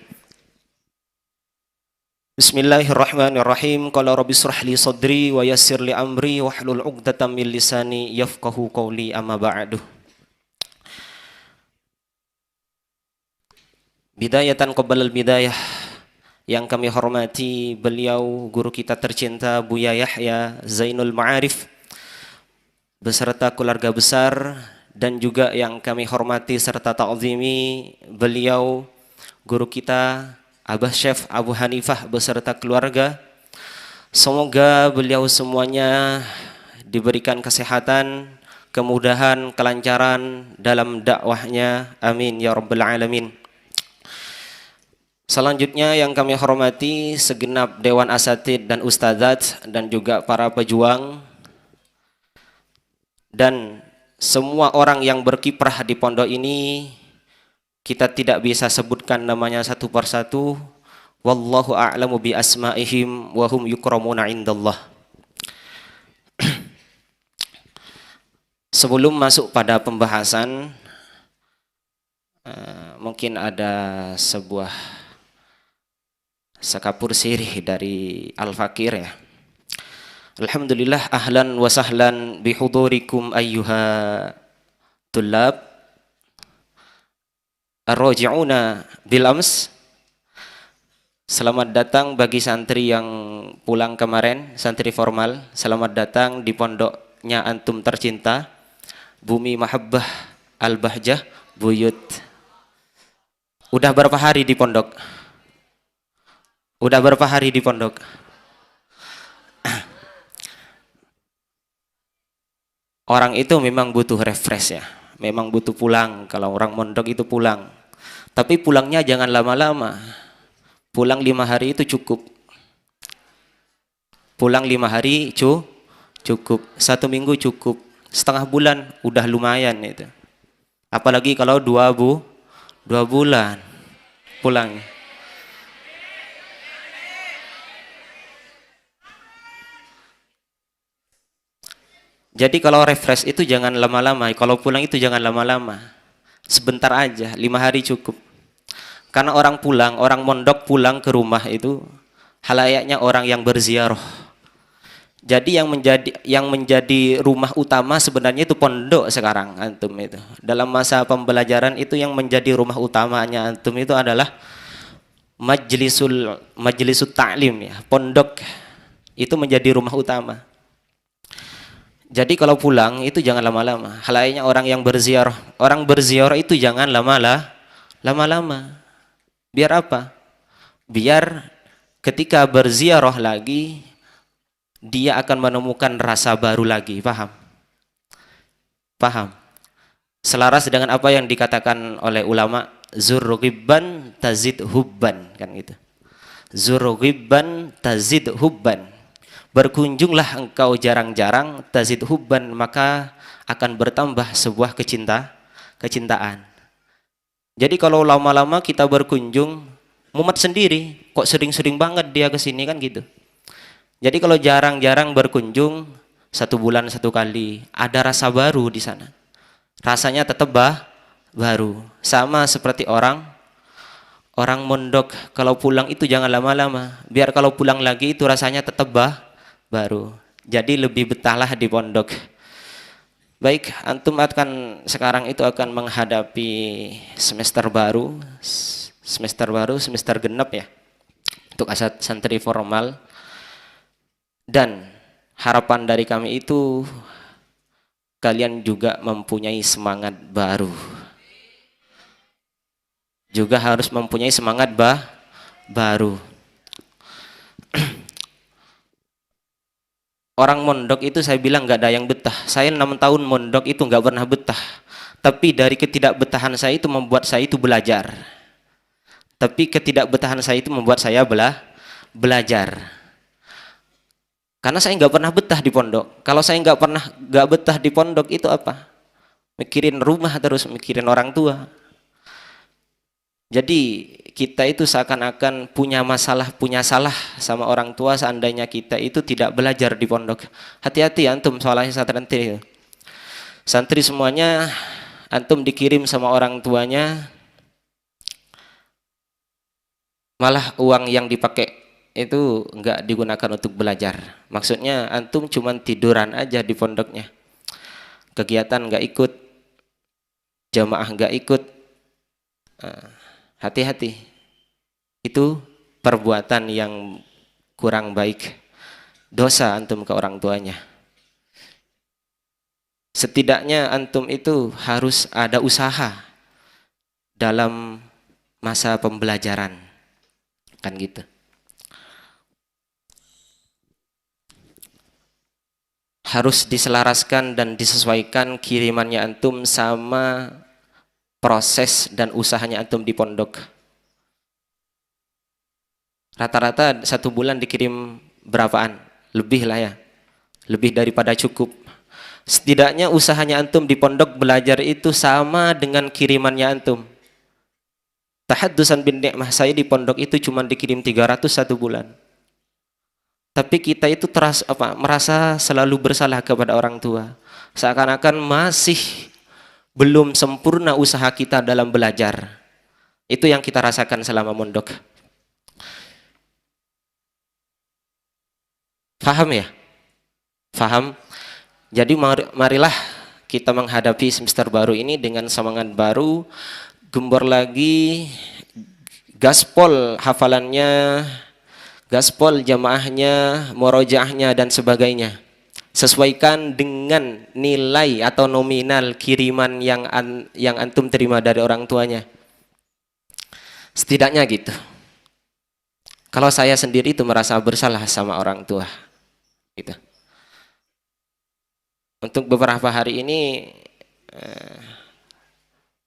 E: Bismillahirrahmanirrahim. Qala rabbi shrah li sadri wa yassir li amri wahlul 'uqdatam min lisani yafqahu qawli, amma ba'du. Bidayatan qabla al-bidayah, yang kami hormati beliau guru kita tercinta Buya Yahya Zainul Ma'arif beserta keluarga besar, dan juga yang kami hormati serta ta'zimi beliau guru kita Abah Syekh Abu Hanifah beserta keluarga. Semoga beliau semuanya diberikan kesehatan, kemudahan, kelancaran dalam dakwahnya. Amin ya rabbal alamin. Selanjutnya yang kami hormati segenap Dewan Asatid dan Ustadzat dan juga para pejuang dan semua orang yang berkiprah di pondok ini kita tidak bisa sebutkan namanya satu persatu. Wallahu a'lamu bi asma'ihim wa hum yukramuna indallah. Sebelum masuk pada pembahasan, mungkin ada sebuah sekapur sirih dari Al-Fakir ya. Alhamdulillah, ahlan wa sahlan bihudurikum ayyuha tullab ar-raji'una bil ams. Selamat datang bagi santri yang pulang kemarin, santri formal. Selamat datang di pondoknya antum tercinta, Bumi Mahabbah Al-Bahjah Buyut. Udah berapa hari di pondok? Udah berapa hari di pondok? Orang itu memang butuh refresh ya, memang butuh pulang. Kalau orang mondok itu pulang, tapi pulangnya jangan lama-lama. Pulang 5 hari itu cukup. Pulang 5 hari cukup. 1 minggu cukup. Setengah bulan udah lumayan itu. Apalagi kalau 2 bulan pulang. Jadi kalau refresh itu jangan lama-lama, kalau pulang itu jangan lama-lama. Sebentar aja, 5 hari cukup. Karena orang pulang, orang mondok pulang ke rumah itu halayaknya orang yang berziarah. Jadi yang menjadi rumah utama sebenarnya itu pondok sekarang antum itu. Dalam masa pembelajaran itu yang menjadi rumah utamanya antum itu adalah majlisul ta'lim ya, pondok. Itu menjadi rumah utama. Jadi kalau pulang itu jangan lama-lama. Halayaknya orang yang berziarah. Orang berziarah itu jangan lama-lama. Biar apa? Biar ketika berziarah lagi dia akan menemukan rasa baru lagi. Paham? Paham? Selaras dengan apa yang dikatakan oleh ulama, zurghibban tazid hubban, kan gitu. Zurghibban tazid hubban. Berkunjunglah engkau jarang-jarang, tazid hubban, maka akan bertambah sebuah kecintaan. Jadi kalau lama-lama kita berkunjung, mumet sendiri, kok sering-sering banget dia ke sini kan gitu. Jadi kalau jarang-jarang berkunjung, 1 bulan 1 kali, ada rasa baru di sana. Rasanya tetap baru. Sama seperti orang mondok, kalau pulang itu jangan lama-lama. Biar kalau pulang lagi itu rasanya tetap baru. Jadi lebih betahlah di pondok. Baik, antum akan sekarang itu akan menghadapi semester baru, semester genap ya. Untuk santri formal. Dan harapan dari kami itu kalian juga mempunyai semangat baru. Juga harus mempunyai semangat baru. Orang mondok itu saya bilang nggak ada yang betah. Saya 6 tahun mondok itu nggak pernah betah. Tapi dari ketidakbetahan saya itu membuat saya itu belajar. Tapi ketidakbetahan saya itu membuat saya belajar. Karena saya nggak pernah betah di pondok. Kalau saya nggak betah di pondok itu apa? Mikirin rumah terus, mikirin orang tua. Jadi kita itu seakan-akan punya salah sama orang tua seandainya kita itu tidak belajar di pondok. Hati-hati antum soalnya santri. Santri semuanya antum dikirim sama orang tuanya, malah uang yang dipakai itu enggak digunakan untuk belajar. Maksudnya antum cuman tiduran aja di pondoknya. Kegiatan enggak ikut, jamaah enggak ikut. Hati-hati, itu perbuatan yang kurang baik, dosa antum ke orang tuanya. Setidaknya antum itu harus ada usaha dalam masa pembelajaran, kan gitu. Harus diselaraskan dan disesuaikan kirimannya antum sama proses dan usahanya antum di pondok. Rata-rata 1 bulan dikirim berapaan? Lebih lah ya. Lebih daripada cukup. Setidaknya usahanya antum di pondok belajar itu sama dengan kirimannya antum. Tahaddusan bin ni'mah, saya di pondok itu cuma dikirim 300 satu bulan. Tapi kita itu merasa selalu bersalah kepada orang tua. Seakan-akan masih belum sempurna usaha kita dalam belajar. Itu yang kita rasakan selama mondok. Faham ya? Faham? Jadi marilah kita menghadapi semester baru ini dengan semangat baru, gembor lagi, gaspol hafalannya, gaspol jamaahnya, murojaahnya dan sebagainya. Sesuaikan dengan nilai atau nominal kiriman yang antum terima dari orang tuanya. Setidaknya gitu. Kalau saya sendiri itu merasa bersalah sama orang tua. Gitu. Untuk beberapa hari ini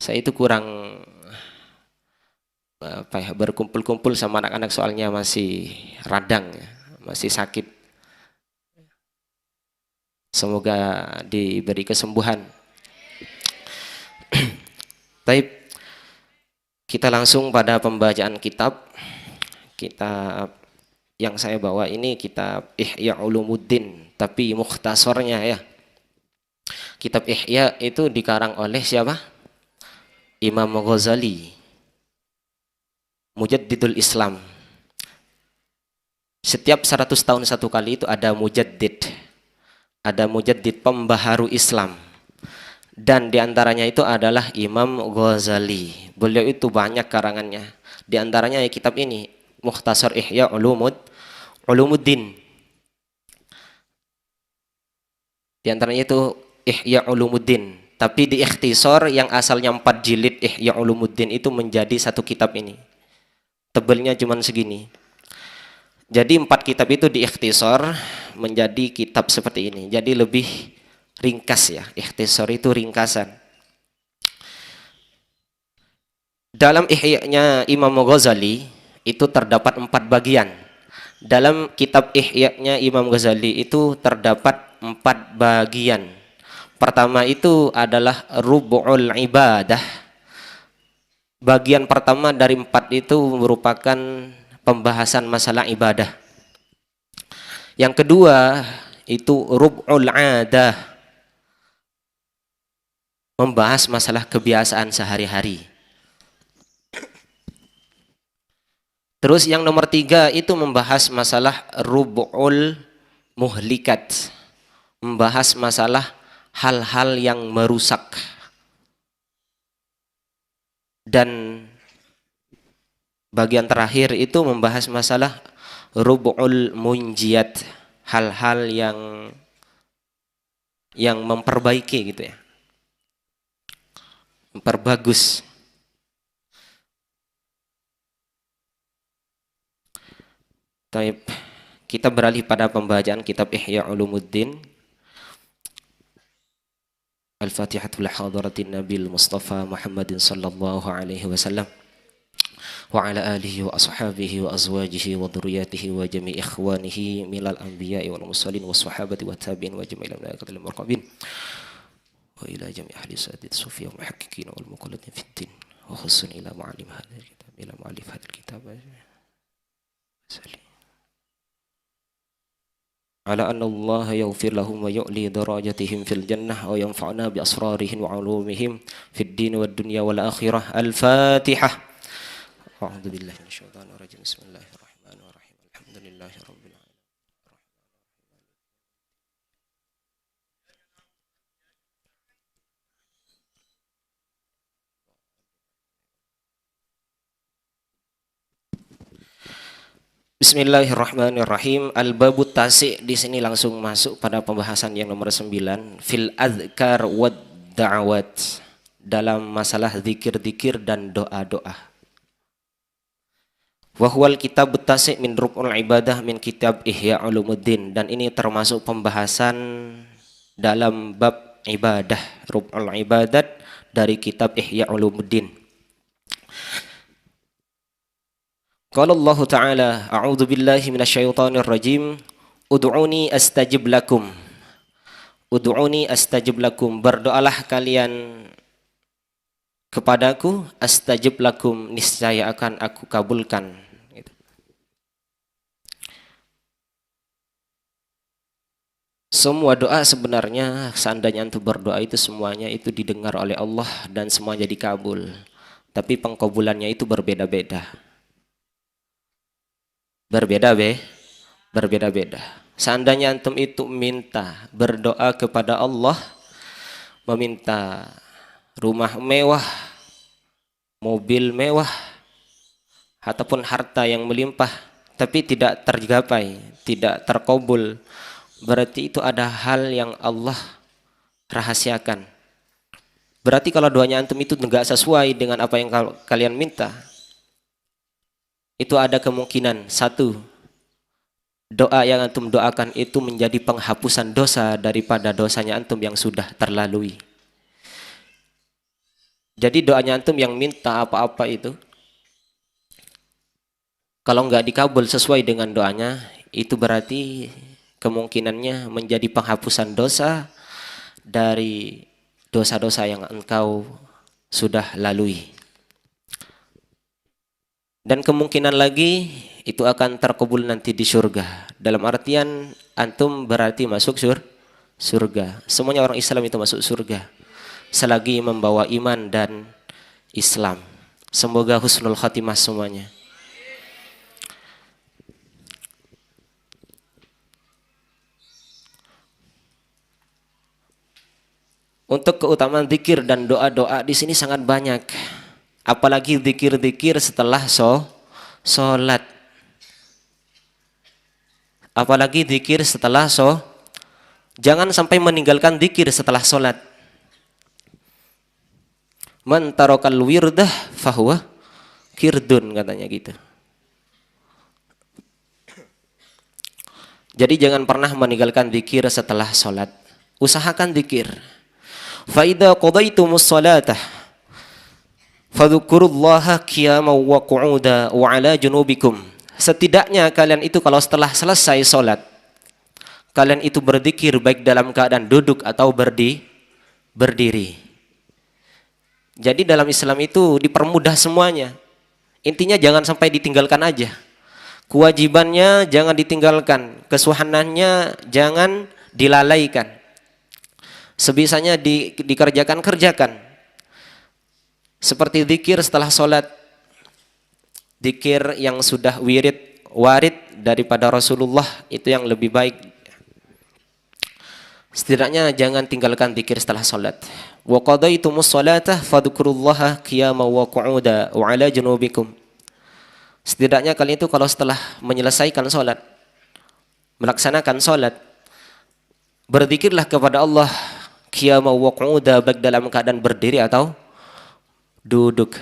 E: saya itu kurang berkumpul-kumpul sama anak-anak, soalnya masih radang, masih sakit. Semoga diberi kesembuhan. Baik, kita langsung pada pembacaan kitab. Kitab yang saya bawa ini kitab Ihya Ulumuddin, tapi mukhtasornya ya. Kitab Ihya itu dikarang oleh siapa? Imam Ghazali, Mujaddidul Islam. Setiap 100 tahun satu kali itu ada mujaddid. Ada mujaddid, pembaharu Islam. Dan diantaranya itu adalah Imam Ghazali. Beliau itu banyak karangannya. Diantaranya kitab ini, Mukhtasar Ihya Ulumuddin. Diantaranya itu Ihya Ulumuddin. Tapi di ikhtisar yang asalnya 4 jilid Ihya Ulumuddin itu menjadi satu kitab ini. Tebelnya cuma segini. Jadi 4 kitab itu di ikhtisar menjadi kitab seperti ini. Jadi lebih ringkas ya. Ikhtisar itu ringkasan. Dalam Ihya-nya Imam Ghazali itu terdapat 4 bagian. Dalam kitab Ihya-nya Imam Ghazali itu terdapat 4 bagian. Pertama itu adalah Rubu'ul Ibadah. Bagian pertama dari 4 itu merupakan pembahasan masalah ibadah. Yang kedua itu Rub'ul Adah, membahas masalah kebiasaan sehari-hari. Terus yang nomor 3 itu membahas masalah Rub'ul Muhlikat, membahas masalah hal-hal yang merusak. Dan bagian terakhir itu membahas masalah Rub'ul Munjiyat, hal-hal yang memperbaiki gitu ya, memperbagus. Baik, kita beralih pada pembacaan kitab Ihya Ulumuddin. Al-Fatihatul Hadratin Nabil Mustafa Muhammadin sallallahu alaihi wasallam wa ala alihi wa ashabihi wa azwajihi wa dhurriyyatihi wa jami' ikhwanihi minal anbiya'i wal mursalin was sahabati wat tabi'in wa jami'il malaikatil muqarrabin wa ila jami' ahli sadid sufiyya wal muhaqqiqin wal muqallidin fid din wa khussun ila ma'alim hadzal kitab ila ma'alif hadzal kitab salli ala anna Allah yaghfir lahum wa yu'li darajatihim fil jannah wa yanfa'na bi asrarihim wa 'ulumihim fid din wad dunya wal akhirah. Al-Fatihah. A'udzu billahi minasyaitonir rajim. Bismillahirrahmanirrahim. Alhamdulillahi rabbil alamin. Bismillahirrahmanirrahim. Al-babut tasi', di sini langsung masuk pada pembahasan yang nomor 9, fil adzkar wad da'awat, dalam masalah zikir-zikir dan doa-doa. Wa huwal kitab tasi' min rub'ul ibadah min kitab Ihya Ulumuddin, dan ini termasuk pembahasan dalam bab ibadah, rub'ul ibadat dari kitab Ihya Ulumuddin. Qala Allah Ta'ala, a'udzu billahi minasyaitonir rajim, ud'uni astajib lakum. Ud'uni astajib lakum, berdoalah kalian kepadaku, astajib lakum, niscaya akan aku kabulkan. Gitu. Semua doa sebenarnya seandainya antum berdoa itu semuanya itu didengar oleh Allah dan semuanya dikabul. Tapi pengkabulannya itu berbeda-beda. Berbeda-beda. Seandainya antum itu minta berdoa kepada Allah, meminta rumah mewah, mobil mewah, ataupun harta yang melimpah, tapi tidak tergapai, tidak terkabul, berarti itu ada hal yang Allah rahasiakan. Berarti kalau doanya antum itu enggak sesuai dengan apa yang kalian minta, itu ada kemungkinan satu, doa yang antum doakan itu menjadi penghapusan dosa daripada dosanya antum yang sudah terlalui. Jadi doanya antum yang minta apa-apa itu, kalau nggak dikabul sesuai dengan doanya, itu berarti kemungkinannya menjadi penghapusan dosa dari dosa-dosa yang engkau sudah lalui. Dan kemungkinan lagi itu akan terkabul nanti di surga. Dalam artian antum berarti masuk surga. Semuanya orang Islam itu masuk surga selagi membawa iman dan Islam. Semoga husnul khatimah semuanya. Untuk keutamaan zikir dan doa-doa di sini sangat banyak. Apalagi zikir-zikir setelah sholat. Apalagi zikir setelah jangan sampai meninggalkan zikir setelah sholat. Man tarakal wirdah fahuwa kirdun, katanya gitu. Jadi jangan pernah meninggalkan zikir setelah sholat. Usahakan zikir. Fa idza qadaitumus shalatah fadhkurullaha qiyaman wa qu'udan wa 'ala junubikum. Setidaknya kalian itu kalau setelah selesai sholat, kalian itu berzikir baik dalam keadaan duduk atau berdiri. Jadi dalam Islam itu dipermudah semuanya. Intinya jangan sampai ditinggalkan aja. Kewajibannya jangan ditinggalkan, kesuhanannya jangan dilalaikan. Sebisanya kerjakan. Seperti zikir setelah sholat, zikir yang sudah warid daripada Rasulullah itu yang lebih baik. Setidaknya jangan tinggalkan zikir setelah sholat. Wa qadaitumus shalatah fadhkurullaha qiyaman wa qu'udan wa 'ala junubikum. Setidaknya kalian itu kalau setelah menyelesaikan sholat, melaksanakan sholat, berzikirlah kepada Allah qiyaman wa qu'udan, baik dalam keadaan berdiri atau duduk.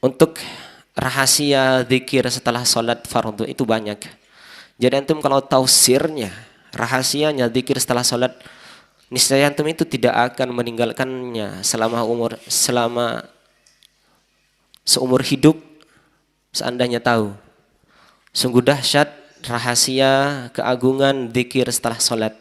E: Untuk rahasia zikir setelah sholat fardu itu banyak. Jadi antum kalau tahu sirnya, rahasianya zikir setelah sholat, niscaya antum itu tidak akan meninggalkannya selama seumur hidup. Seandainya tahu, sungguh dahsyat rahasia keagungan zikir setelah sholat.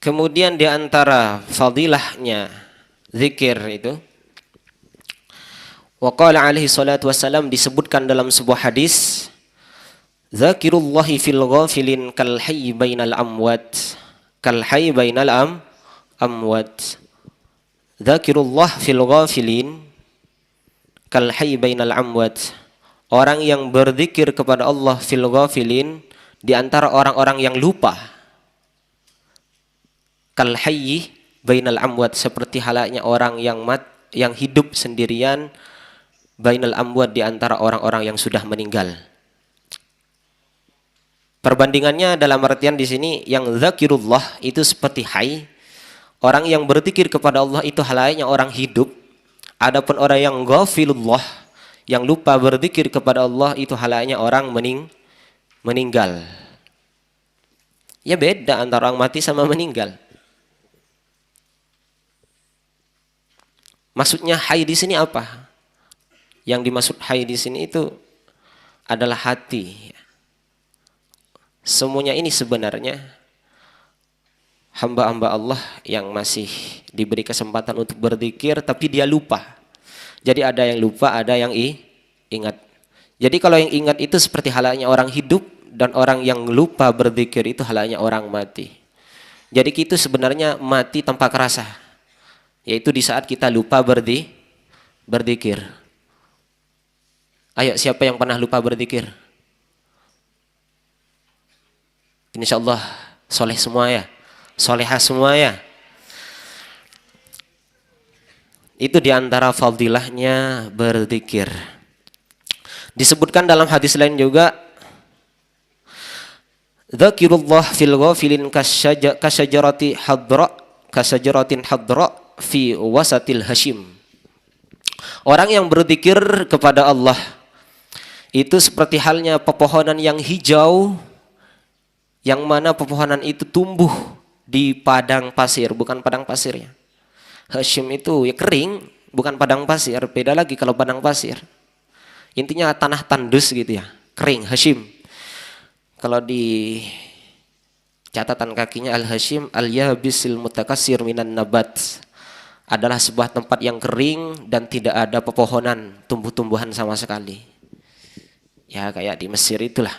E: Kemudian di antara fadilahnya zikir itu, waqala alaihi salatu wassalam, disebutkan dalam sebuah hadis, zakirullahi fil ghafilin kal hayy bainal amwat. Kal hayy bainal amwat. Zakirullah fil ghafilin kal hayy bainal amwat. Orang yang berzikir kepada Allah fil ghafilin, di antara orang-orang yang lupa. Kal hayy bainal amwat, seperti halnya orang yang hidup sendirian, bainal amwat, di antara orang-orang yang sudah meninggal. Perbandingannya dalam artian di sini, yang zakirullah itu seperti hayy, orang yang berzikir kepada Allah itu halnya orang hidup. Adapun orang yang ghafilullah, yang lupa berzikir kepada Allah, itu halnya orang meninggal. Ya beda antara orang mati sama meninggal. Maksudnya hayy di sini apa? Yang dimaksud hayy di sini itu adalah hati. Semuanya ini sebenarnya hamba-hamba Allah yang masih diberi kesempatan untuk berzikir tapi dia lupa. Jadi ada yang lupa, ada yang ingat. Jadi kalau yang ingat itu seperti halnya orang hidup, dan orang yang lupa berzikir itu halnya orang mati. Jadi itu sebenarnya mati tanpa kerasa. Yaitu di saat kita lupa berzikir. Ayo, siapa yang pernah lupa berzikir? Insyaallah soleh semua ya. Solehah semua ya. Itu diantara fadilahnya berzikir. Disebutkan dalam hadis lain juga, dzakirullah fil ghafilin kasyajaratin hadra fi wasatil hashim. Orang yang berzikir kepada Allah itu seperti halnya pepohonan yang hijau, yang mana pepohonan itu tumbuh di padang pasir, bukan padang pasirnya. Hashim itu ya kering, bukan padang pasir. Beda lagi kalau padang pasir. Intinya tanah tandus gitu ya, kering, Hashim. Kalau di catatan kakinya al-Hashim al-yabisil mutakassir minan nabat, adalah sebuah tempat yang kering dan tidak ada pepohonan, tumbuh-tumbuhan sama sekali. Ya kayak di Mesir itulah.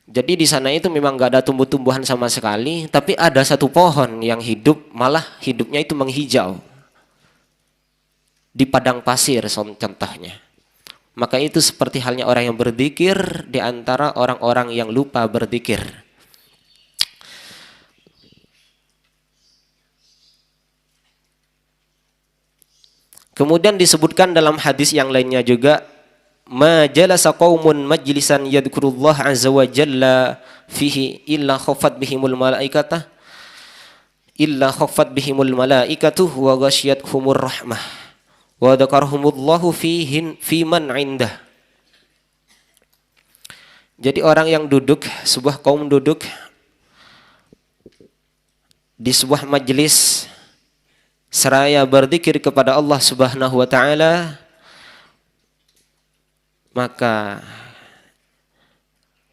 E: Jadi di sana itu memang gak ada tumbuh-tumbuhan sama sekali, tapi ada satu pohon yang hidup, malah hidupnya itu menghijau. Di padang pasir contohnya. Maka itu seperti halnya orang yang berzikir di antara orang-orang yang lupa berzikir. Kemudian disebutkan dalam hadis yang lainnya juga, ma jalasa qaumun majlisan yadhkurullah azza wa jalla fihi illa khaffat bihimul malaikatu wa ghasyiyatuhumur rahmah wa dzakarhumullahu fi man indah. Jadi orang yang duduk, sebuah kaum duduk di sebuah majlis seraya berzikir kepada Allah Subhanahu wa taala, maka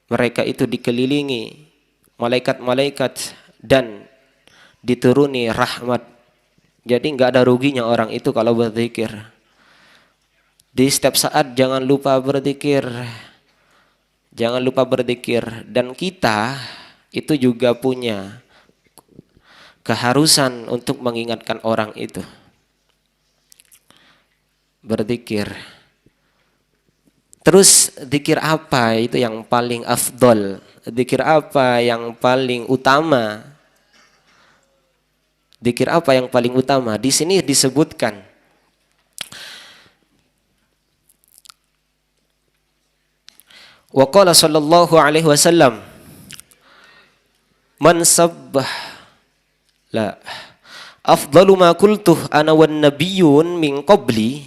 E: mereka itu dikelilingi malaikat-malaikat dan dituruni rahmat. Jadi enggak ada ruginya orang itu kalau berzikir. Di setiap saat jangan lupa berzikir. Jangan lupa berzikir. Dan kita itu juga punya keharusan untuk mengingatkan orang itu. Berzikir. Terus zikir apa itu yang paling afdol? Zikir apa yang paling utama? Zikir apa yang paling utama? Di sini disebutkan wa qala sallallahu alaihi wasallam man sabbah la afdalu ma qultuh ana wan nabiyyun min qabli,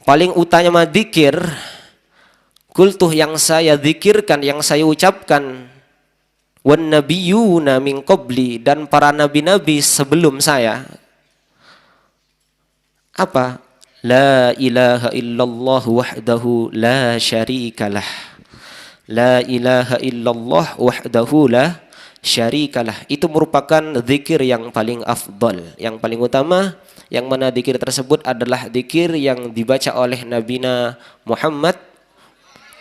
E: paling utama zikir kultuh yang saya zikirkan, yang saya ucapkan, wan nabiyyuna min qabli, dan para nabi-nabi sebelum saya, apa? La ilaha illallah wahdahu la syarikalah. La ilaha illallah wahdahu la syarikalah. Itu merupakan zikir yang paling afdal, yang paling utama, yang mana zikir tersebut adalah zikir yang dibaca oleh Nabina Muhammad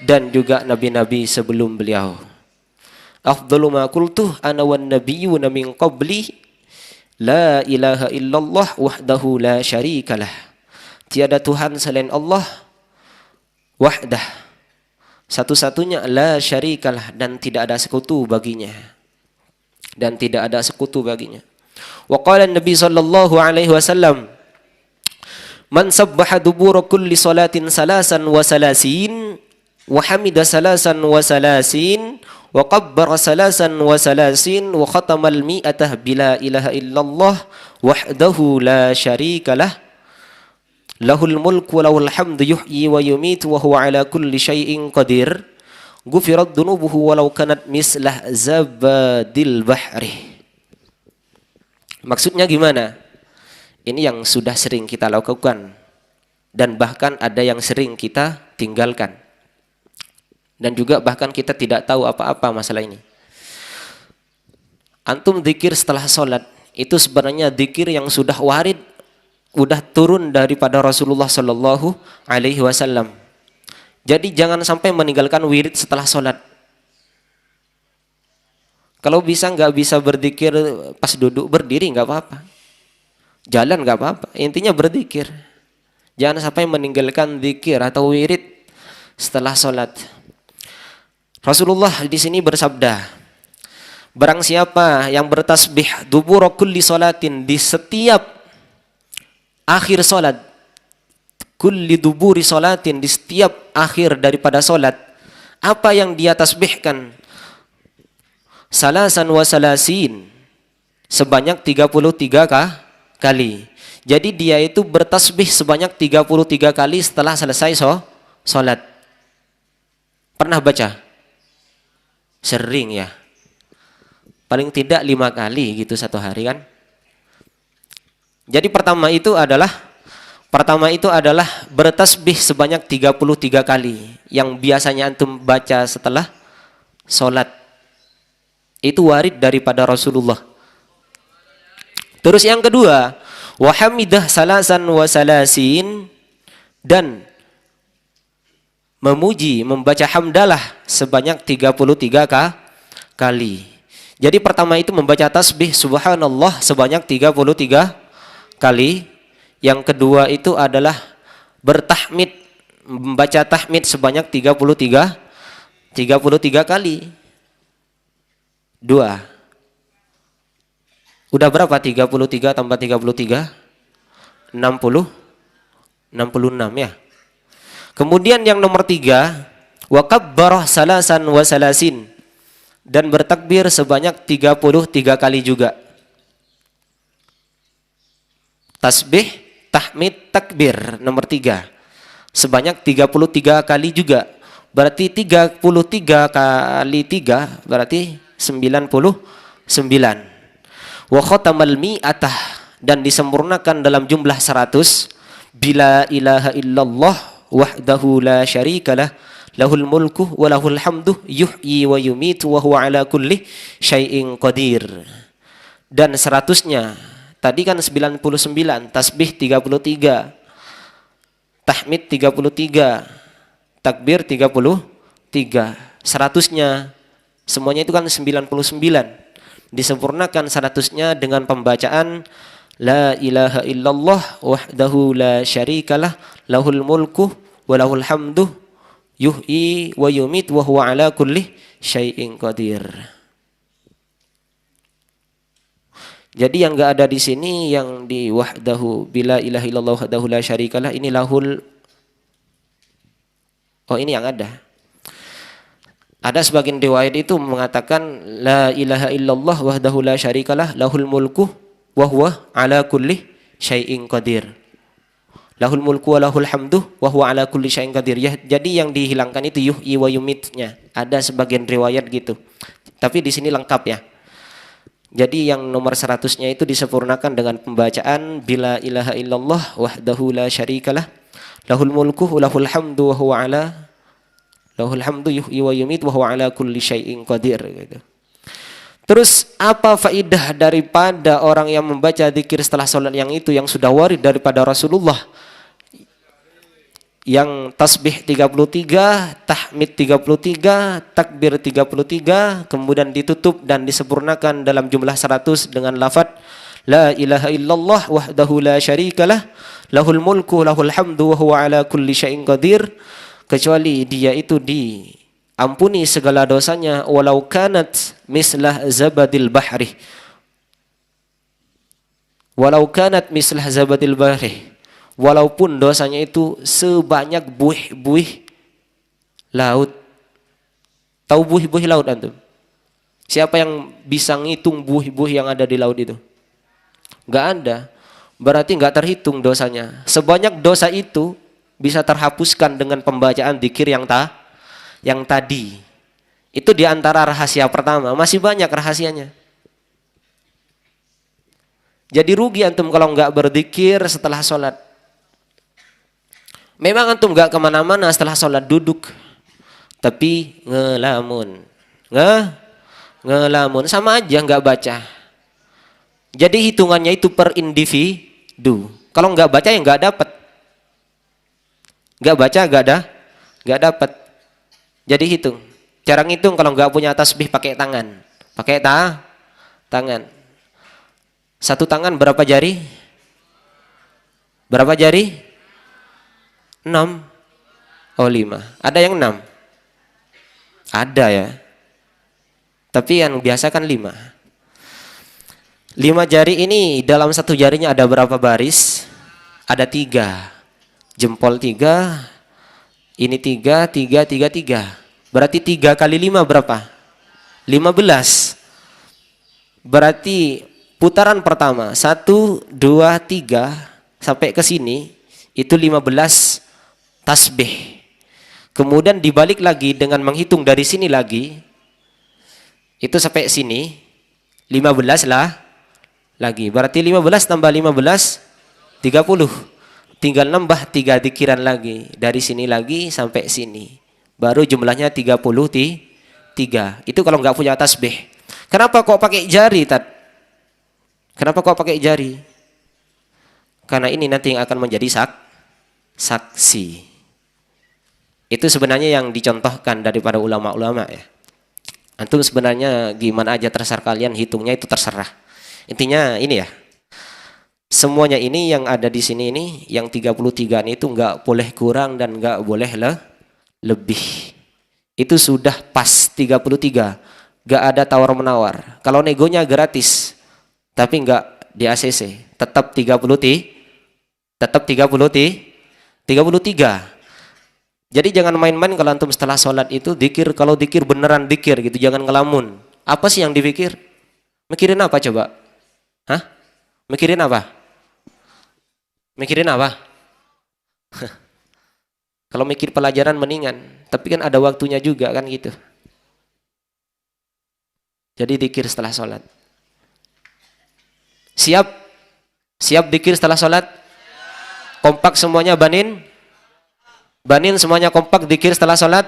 E: dan juga nabi-nabi sebelum beliau. Afdalu ma qultuh ana wan nabiyyuna min qabli la ilaha illallah wahdahu la syarikalah. Tiada Tuhan selain Allah, wahdah, satu-satunya, la syarikalah, dan tidak ada sekutu baginya. Dan tidak ada sekutu baginya. Wa qala Nabi sallallahu alaihi wasallam, man sabbaha dubura kulli salatin salasan wa salasin wa hamida salasan wa salasin wa qabbara salasan wa salasin wa khatamal mi'atah bila ilaha illallah wahdahu la syarikalah lahul mulku wa lahul hamdu yuhyi wa yumitu wa huwa ala kulli syai'in qadir Ghufirat dunubuhu walau kanat mislah zabadil bahri. Maksudnya gimana? Ini yang sudah sering kita lakukan dan bahkan ada yang sering kita tinggalkan. Dan juga bahkan kita tidak tahu apa-apa masalah ini. Antum zikir setelah sholat itu sebenarnya zikir yang sudah warid, sudah turun daripada Rasulullah Sallallahu Alaihi Wasallam. Jadi jangan sampai meninggalkan wirid setelah sholat. Kalau bisa nggak bisa berzikir pas duduk berdiri nggak apa-apa, jalan nggak apa-apa. Intinya berzikir. Jangan sampai meninggalkan zikir atau wirid setelah sholat. Rasulullah di sini bersabda, barang siapa yang bertasbih dubura kulli salatin, di setiap akhir salat, kulli duburi salatin, di setiap akhir daripada salat, apa yang dia tasbihkan? Salasan wa salasin, sebanyak 33 kali. Jadi dia itu bertasbih sebanyak 33 kali setelah selesai salat. Pernah baca? Sering ya. Paling tidak 5 kali gitu satu hari kan. Jadi pertama itu adalah bertasbih sebanyak 33 kali yang biasanya antum baca setelah sholat. Itu warid daripada Rasulullah. Terus yang kedua, wa hamidah salasan wa salasin, dan memuji, membaca hamdalah sebanyak 33 kali. Jadi pertama itu membaca tasbih subhanallah sebanyak 33 kali. Yang kedua itu adalah bertahmid, membaca tahmid sebanyak 33 kali. Dua. Udah berapa? 33 tambah 33? 66 ya. Kemudian yang nomor 3, wa kabbarah salasan wa salasin, dan bertakbir sebanyak 33 kali juga. Tasbih, tahmid, takbir nomor 3 sebanyak 33 kali juga. Berarti 33 kali 3 berarti 99. Wa khatamal mi'atah, dan disempurnakan dalam jumlah 100. Bila ilaha illallah wahdahu la syarikalah, lahul mulku wa lahul hamdu, yuhyi wa yumitu wa huwa ala kulli syai'in qadir. Dan 100-nya, tadi kan 99, tasbih 33, tahmid 33, takbir 33. 100-nya semuanya itu kan 99. Disempurnakan 100-nya dengan pembacaan la ilaha illallah wahdahu la syarikalah, lahul mulku wa lahul hamdu, yuhyi wa yumit wa huwa ala kulli syai'in qadir. Jadi yang enggak ada di sini, yang di wahdahu bila ilaha illallah wahdahu la syarikalah, ini lahul. Oh, ini yang ada. Ada sebagian riwayat itu mengatakan la ilaha illallah wahdahu la syarikalah, lahul mulku wa huwa ala kulli syai'in qadir. Lahul mulku wa lahul hamdu wa huwa ala kulli syai'in qadir. Ya, jadi yang dihilangkan itu yuhyi wa yumitnya. Ada sebagian riwayat gitu. Tapi di sini lengkap ya. Jadi yang nomor 100-nya itu disempurnakan dengan pembacaan bila ilaha illallah wahdahu la syarikalah, lahul mulku wa lahul hamdu wa huwa ala lahul hamdu yuhyi wa yumit wa huwa ala kulli syai'in qadir gitu. Terus apa faidah daripada orang yang membaca zikir setelah salat yang itu, yang sudah warid daripada Rasulullah? Yang tasbih 33, tahmid 33, takbir 33, kemudian ditutup dan disempurnakan dalam jumlah 100 dengan lafaz la ilaha illallah wahdahu la syarikalah, lahul mulku lahul hamdu wa huwa ala kulli syai'in qadir, kecuali dia itu diampuni segala dosanya walau kanat mislah zabadil bahri. Walau kanat mislah zabadil bahri, walaupun dosanya itu sebanyak buih-buih laut. Tahu buih-buih laut antum? Siapa yang bisa ngitung buih-buih yang ada di laut itu? Enggak ada. Berarti enggak terhitung dosanya. Sebanyak dosa itu bisa terhapuskan dengan pembacaan zikir yang tadi. Itu di antara rahasia pertama, masih banyak rahasianya. Jadi rugi antum kalau nggak berzikir setelah sholat. Memang antum nggak kemana-mana setelah sholat duduk, tapi ngelamun, ngelamun sama aja nggak baca. Jadi hitungannya itu per individu. Kalau nggak baca ya nggak dapat, nggak baca nggak dapat. Jadi hitung. Cara ngitung kalau nggak punya tasbih pakai tangan, pakai tangan. Satu tangan berapa jari? Berapa jari? 6. Oh 5. Ada yang 6? Ada ya. Tapi yang biasa kan 5. 5 jari ini dalam satu jarinya ada berapa baris? Ada 3. Jempol 3. Ini 3, 3, 3, 3. Berarti 3 kali 5 berapa? 15. Berarti putaran pertama 1, 2, 3 sampai ke sini itu 15 tasbih. Kemudian dibalik lagi dengan menghitung dari sini lagi itu sampai sini 15 lah lagi. Berarti 15 tambah 15 30. Tinggal nambah 3 dikiran lagi dari sini lagi sampai sini. Baru jumlahnya 33. Itu kalau nggak punya tasbih. Kenapa kok pakai jari, Tad? Kenapa kok pakai jari? Karena ini nanti yang akan menjadi saksi. Itu sebenarnya yang dicontohkan daripada ulama-ulama ya. Antum sebenarnya gimana aja terserah kalian, hitungnya itu terserah. Intinya ini ya. Semuanya ini yang ada di sini ini, yang 33 itu nggak boleh kurang dan nggak boleh lebih. Itu sudah pas 33. Gak ada tawar-menawar. Kalau negonya gratis, tapi gak di ACC, tetap 33. Jadi jangan main-main kalau antum setelah sholat itu dikir. Kalau dikir beneran dikir gitu, jangan ngelamun. Apa sih yang dipikir? Mikirin apa coba? Hah? Mikirin apa? Mikirin apa? Kalau mikir pelajaran mendingan, tapi kan ada waktunya juga kan gitu. Jadi dikir setelah sholat. Siap? Siap dikir setelah sholat? Kompak semuanya Banin? Banin semuanya kompak dikir setelah sholat?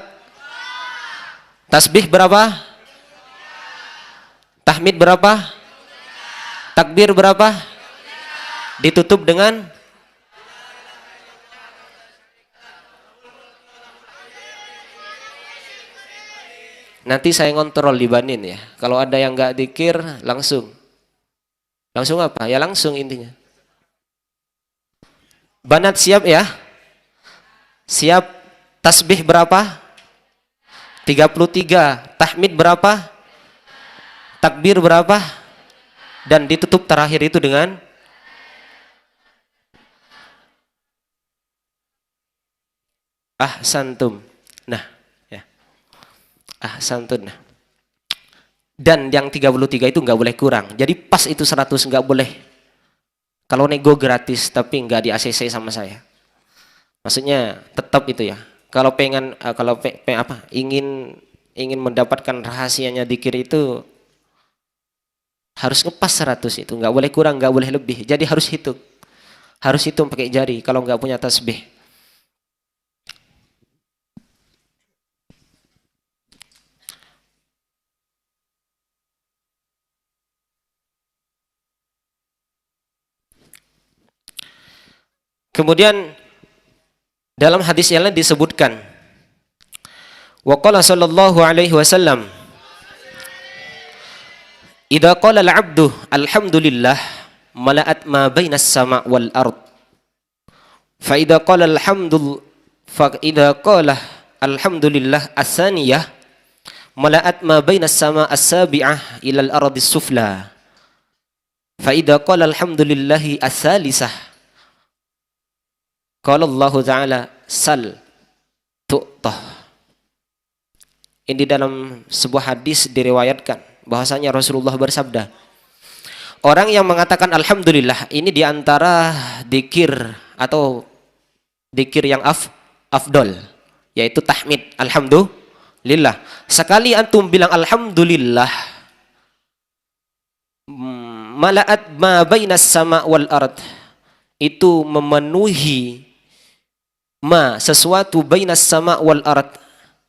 E: Tasbih berapa? Tahmid berapa? Takbir berapa? Ditutup dengan? Nanti saya ngontrol di Banin ya. Kalau ada yang nggak dikir langsung apa? Ya langsung intinya. Banat siap ya? Siap. Tasbih berapa? 33. Tahmid berapa? Takbir berapa? Dan ditutup terakhir itu dengan ahsantum. Nah, ya. Ahsantun. Dan yang 33 itu nggak boleh kurang. Jadi pas itu 100 nggak boleh. Kalau nego gratis tapi nggak di ACC sama saya. Maksudnya tetap itu ya. Kalau ingin mendapatkan rahasianya dzikir itu harus ngepas 100 itu, nggak boleh kurang, nggak boleh lebih. Jadi harus hitung pakai jari kalau nggak punya tasbih. Kemudian dalam hadis yang lain disebutkan, wa qala sallallahu alaihi wasallam, idza qala al-'abdu alhamdulillah mala'at ma bainas sama' wal ard. Fa idza qala alhamdulillah as-saniyah mala'at ma bainas sama' as-sabi'ah ila al-ardi as-sufla. Fa idza qala alhamdulillahi as-salisah qala Allah Ta'ala sal tu'tah. Ini dalam sebuah hadis diriwayatkan bahwasanya Rasulullah bersabda, orang yang mengatakan alhamdulillah ini diantara dzikir atau dzikir yang afdol, yaitu tahmid lillah. Sekali antum bilang alhamdulillah, malaat ma bainas sama wal ard, itu memenuhi ma, sesuatu bainas sama wal ard,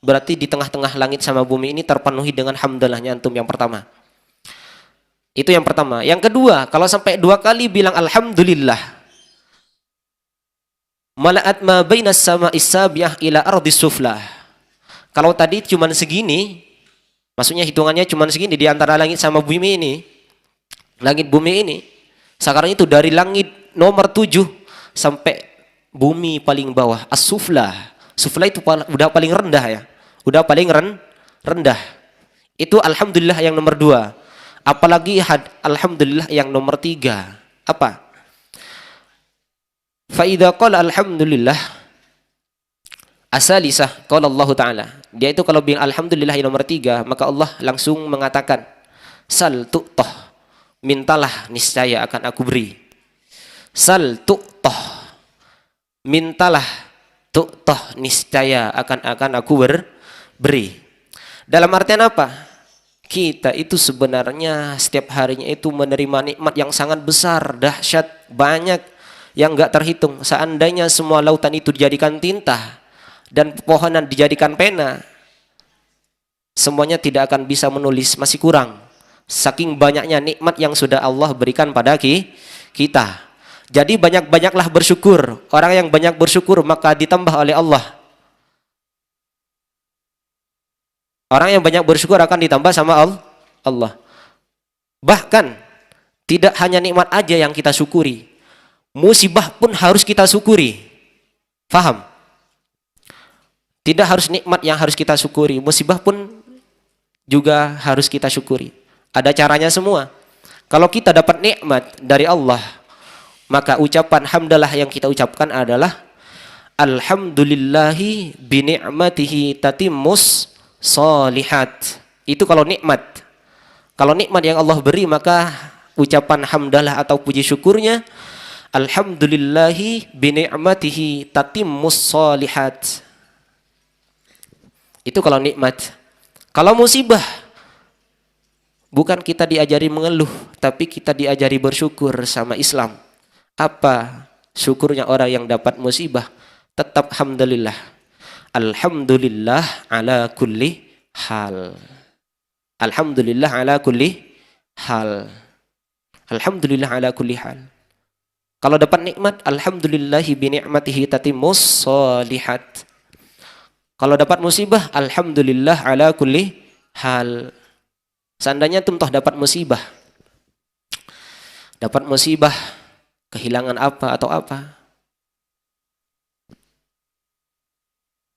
E: berarti di tengah-tengah langit sama bumi ini terpenuhi dengan hamdalahnya antum yang pertama. Itu yang pertama. Yang kedua, kalau sampai 2 kali bilang alhamdulillah, malaat ma bainas sama isabiah ila ardis suflah. Kalau tadi cuman segini, maksudnya hitungannya cuman segini di antara langit sama bumi ini, langit bumi ini. Sekarang itu dari langit nomor 7 sampai bumi paling bawah, as-suflah. Suflah itu udah paling rendah ya. Udah paling rendah. Itu alhamdulillah yang nomor 2. Apalagi alhamdulillah yang nomor 3. Apa? Fa idza qala alhamdulillah asalisah qala Allah Ta'ala. Dia itu kalau bilang alhamdulillah yang nomor 3, maka Allah langsung mengatakan, sal tu'tah, mintalah niscaya akan aku beri. Sal tu'tah, mintalah, tu'tah niscaya akan aku beri. Dalam artian apa? Kita itu sebenarnya setiap harinya itu menerima nikmat yang sangat besar, dahsyat, banyak yang enggak terhitung. Seandainya semua lautan itu dijadikan tinta dan pepohonan dijadikan pena, semuanya tidak akan bisa menulis, masih kurang. Saking banyaknya nikmat yang sudah Allah berikan pada kita. Jadi banyak-banyaklah bersyukur. Orang yang banyak bersyukur maka ditambah oleh Allah. Orang yang banyak bersyukur akan ditambah sama Allah. Bahkan tidak hanya nikmat aja yang kita syukuri, musibah pun harus kita syukuri. Faham? Tidak harus nikmat yang harus kita syukuri, musibah pun juga harus kita syukuri. Ada caranya semua. Kalau kita dapat nikmat dari Allah, maka ucapan hamdalah yang kita ucapkan adalah alhamdulillahi bi ni'matihi tatimmus sholihat. Itu kalau nikmat. Kalau nikmat yang Allah beri, maka ucapan hamdalah atau puji syukurnya alhamdulillahi bi ni'matihi tatimmus sholihat. Itu kalau nikmat. Kalau musibah, bukan kita diajari mengeluh, tapi kita diajari bersyukur sama Islam. Apa syukurnya orang yang dapat musibah? Tetap alhamdulillah. Alhamdulillah ala kulli hal. Alhamdulillah ala kulli hal. Alhamdulillah ala kulli hal. Kalau dapat nikmat, alhamdulillahi bi ni'matihi tatimmus sholihat. Kalau dapat musibah, alhamdulillah ala kulli hal. Seandainya toh dapat musibah, kehilangan apa atau apa,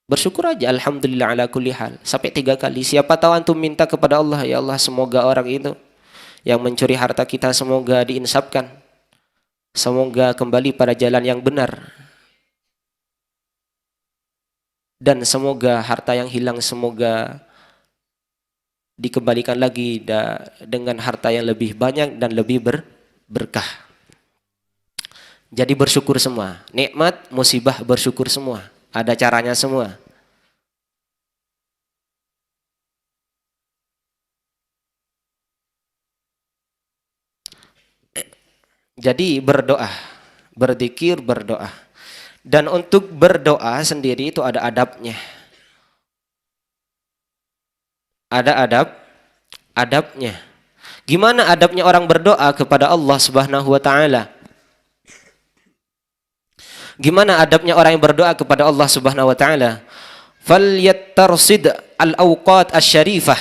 E: bersyukur aja alhamdulillah ala kulli hal sampai 3 kali. Siapa tahu antum minta kepada Allah, ya Allah semoga orang itu yang mencuri harta kita semoga diinsafkan, semoga kembali pada jalan yang benar, dan semoga harta yang hilang semoga dikembalikan lagi dengan harta yang lebih banyak dan lebih berkah. Jadi bersyukur semua, nikmat, musibah, bersyukur semua. Ada caranya semua. Jadi berdoa, berzikir, berdoa. Dan untuk berdoa sendiri itu ada adabnya. Ada adabnya. Gimana adabnya orang berdoa kepada Allah Subhanahu wa taala? Gimana adabnya orang yang berdoa kepada Allah Subhanahu wa taala? Falyatarsid al-awqat asy-syarifah.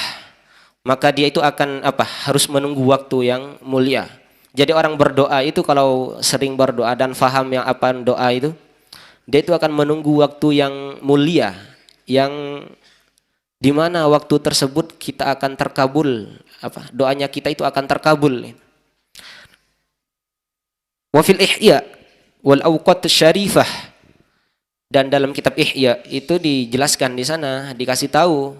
E: Maka dia itu akan harus menunggu waktu yang mulia. Jadi orang berdoa itu kalau sering berdoa dan faham yang apa doa itu, dia itu akan menunggu waktu yang mulia, yang di mana waktu tersebut kita akan terkabul, doanya kita itu akan terkabul. Wa fil ihya wal awqat syarifah, dan dalam kitab Ihya itu dijelaskan di sana, dikasih tahu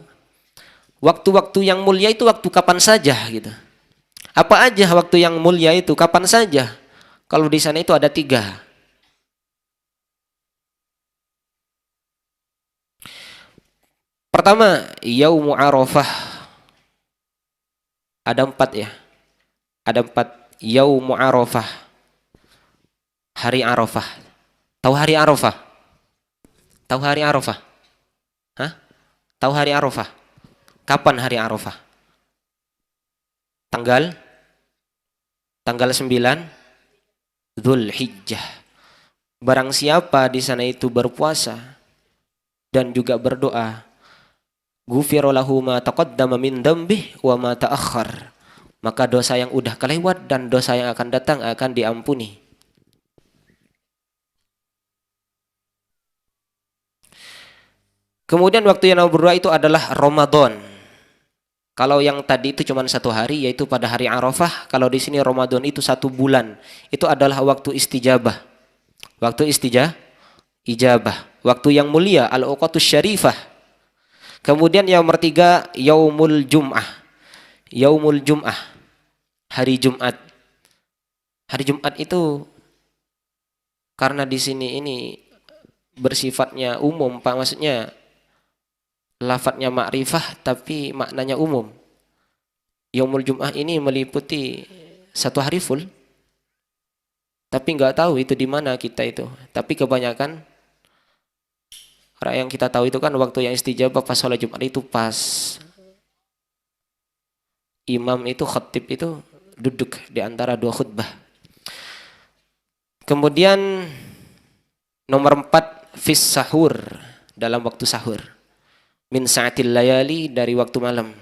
E: waktu-waktu yang mulia itu waktu kapan saja gitu. Apa aja waktu yang mulia itu kapan saja? Kalau di sana itu ada 3. Pertama, Yaumu Arafah. Ada 4 ya. Ada 4. Yaumu Arafah. Hari Arafah. Tahu hari Arafah? Tahu hari Arafah? Hah? Tahu hari Arafah? Kapan hari Arafah? Tanggal 9 Dzulhijjah. Barang siapa di sana itu berpuasa dan juga berdoa, ghufira lahu ma taqaddama min dzambihi wa ma ta'akhkhar. Maka dosa yang udah kelewat dan dosa yang akan datang akan diampuni. Kemudian waktu yang berdoa itu adalah Ramadan. Kalau yang tadi itu cuma 1 hari, yaitu pada hari Arafah. Kalau di sini Ramadan itu 1 bulan. Itu adalah waktu istijabah. Waktu ijabah. Waktu yang mulia, al-uqatus syarifah. Kemudian yang bertiga, Yaumul Jum'ah. Yaumul Jum'ah. Hari Jumat. Hari Jumat itu karena di sini ini bersifatnya umum, Pak, maksudnya lafadznya ma'rifah tapi maknanya umum. Yaumul Jum'ah ini meliputi 1 hari full. Tapi nggak tahu itu di mana kita itu. Tapi kebanyakan orang yang kita tahu itu kan waktu yang istijabah pas sholat Jumat itu pas imam itu khatib itu duduk di antara 2 khutbah. Kemudian nomor 4 fis sahur, dalam waktu sahur. Min sa'atil layali, dari waktu malam.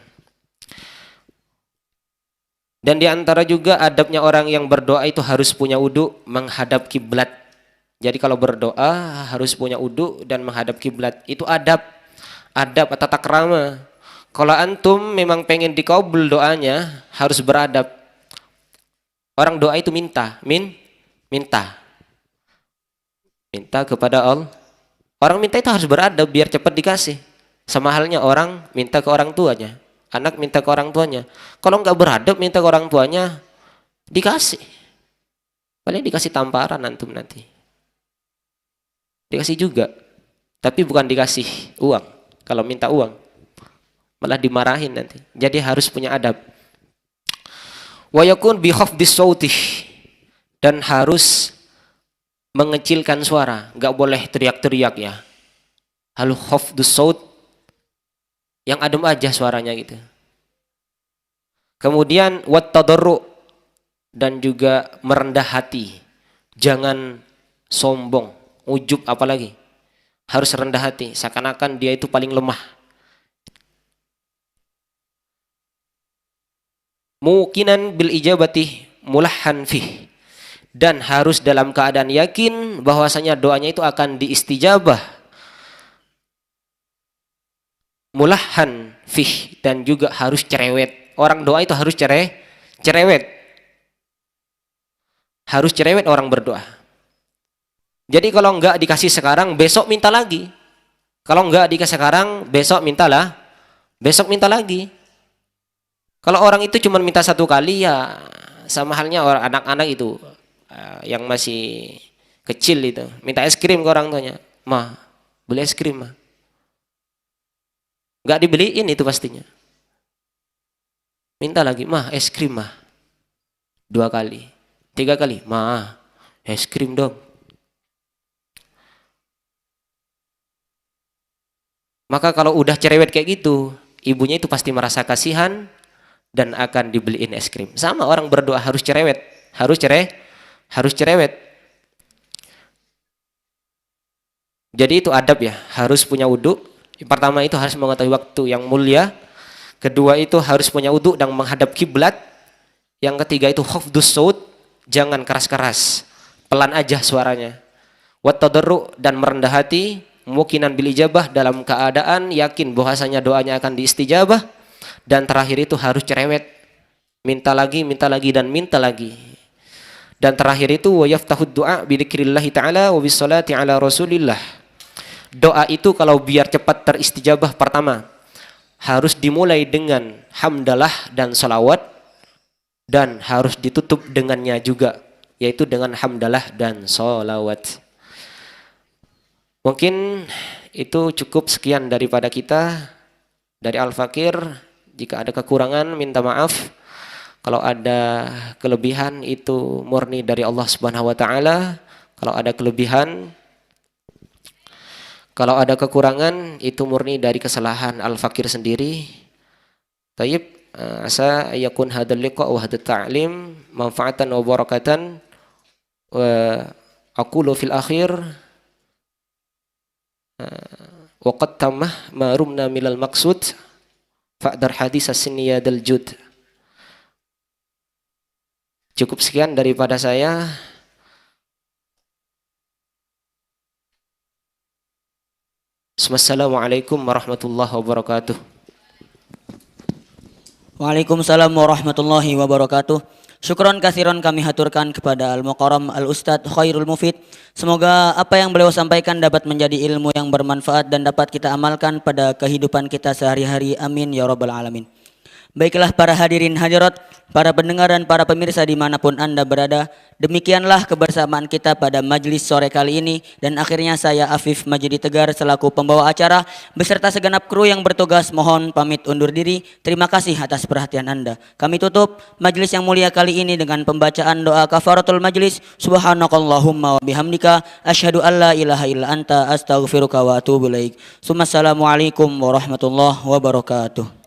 E: Dan di antara juga adabnya orang yang berdoa itu harus punya wudu menghadap kiblat. Jadi kalau berdoa harus punya wudu dan menghadap kiblat. Itu adab atau tata krama. Kalau antum memang pengen dikabul doanya, harus beradab. Orang doa itu minta kepada Allah. Orang minta itu harus beradab biar cepat dikasih. Sama halnya orang minta ke orang tuanya, anak minta ke orang tuanya. Kalau nggak beradab minta ke orang tuanya, dikasih. Paling dikasih tamparan antum nanti. Dikasih juga, tapi bukan dikasih uang. Kalau minta uang, malah dimarahin nanti. Jadi harus punya adab. Wa yakun bi khafdis sautih, dan harus mengecilkan suara, nggak boleh teriak-teriak ya. Halu khafdus saut, yang adem aja suaranya gitu. Kemudian wat tadarru, dan juga merendah hati. Jangan sombong, ujub apalagi. Harus rendah hati, seakan-akan dia itu paling lemah. Muqinan bil ijabati mulahhan fih, dan harus dalam keadaan yakin bahwasanya doanya itu akan diistijabah. Mulahhan fih, dan juga harus cerewet. Orang doa itu harus cerewet. Harus cerewet orang berdoa. Jadi kalau enggak dikasih sekarang, besok minta lagi. Kalau enggak dikasih sekarang, besok minta lagi. Kalau orang itu cuma minta 1 kali, ya sama halnya orang anak-anak itu yang masih kecil itu minta es krim ke orang tuanya. Ma, beli es krim, ma. Nggak dibeliin itu pastinya. Minta lagi, mah es krim mah. 2 kali, 3 kali, mah es krim dong. Maka kalau udah cerewet kayak gitu, ibunya itu pasti merasa kasihan dan akan dibeliin es krim. Sama orang berdoa harus cerewet, harus cerewet. Jadi itu adab ya, harus punya wudu. Pertama itu harus mengetahui waktu yang mulia. Kedua itu harus punya wudu dan menghadap kiblat. Yang ketiga itu khafdus saut, jangan keras-keras, pelan aja suaranya. Wat tadarru, dan merendah hati. Muqinan bil ijabah, dalam keadaan yakin bahwasanya doanya akan diistijabah. Dan terakhir itu harus cerewet, minta lagi dan minta lagi. Dan terakhir itu wa yaftahud du'a bi dzikrillah ta'ala wa bis salati ala rasulillah. Doa itu kalau biar cepat teristijabah, pertama harus dimulai dengan hamdalah dan salawat, dan harus ditutup dengannya juga, yaitu dengan hamdalah dan salawat. Mungkin itu cukup sekian daripada kita.
F: dari Al-Fakir. Jika ada kekurangan minta maaf. Kalau ada kelebihan itu murni dari Allah Subhanahu wa taala. Kalau ada kekurangan itu murni dari kesalahan Al-Fakir sendiri. Tayyib, asa ayakun hadzal liqa wa hadzal ta'lim manfaatan wa barakatan wa aqulu fil akhir wa qad tamah ma rumna milal maqsud fa'dar hadis as-sinniya dal jud. Cukup sekian daripada saya. Assalamualaikum warahmatullahi wabarakatuh.
C: Waalaikumsalam warahmatullahi wabarakatuh. Syukron kasiron kami haturkan kepada Al-Muqarram Al-Ustadz Khairul Mufid. Semoga apa yang beliau sampaikan dapat menjadi ilmu yang bermanfaat dan dapat kita amalkan pada kehidupan kita sehari-hari. Amin ya rabbal alamin. Baiklah para hadirin hadirat, para pendengar dan para pemirsa dimanapun Anda berada, demikianlah kebersamaan kita pada majlis sore kali ini. Dan akhirnya saya Afif Majidi Tegar selaku pembawa acara beserta segenap kru yang bertugas mohon pamit undur diri. Terima kasih atas perhatian Anda. Kami tutup majlis yang mulia kali ini dengan pembacaan doa kafaratul majlis. Subhanakallahumma wa bihamdika asyhadu an la ilaha illa anta astaghfiruka wa atubu ilaik. Assalamualaikum warahmatullahi wabarakatuh.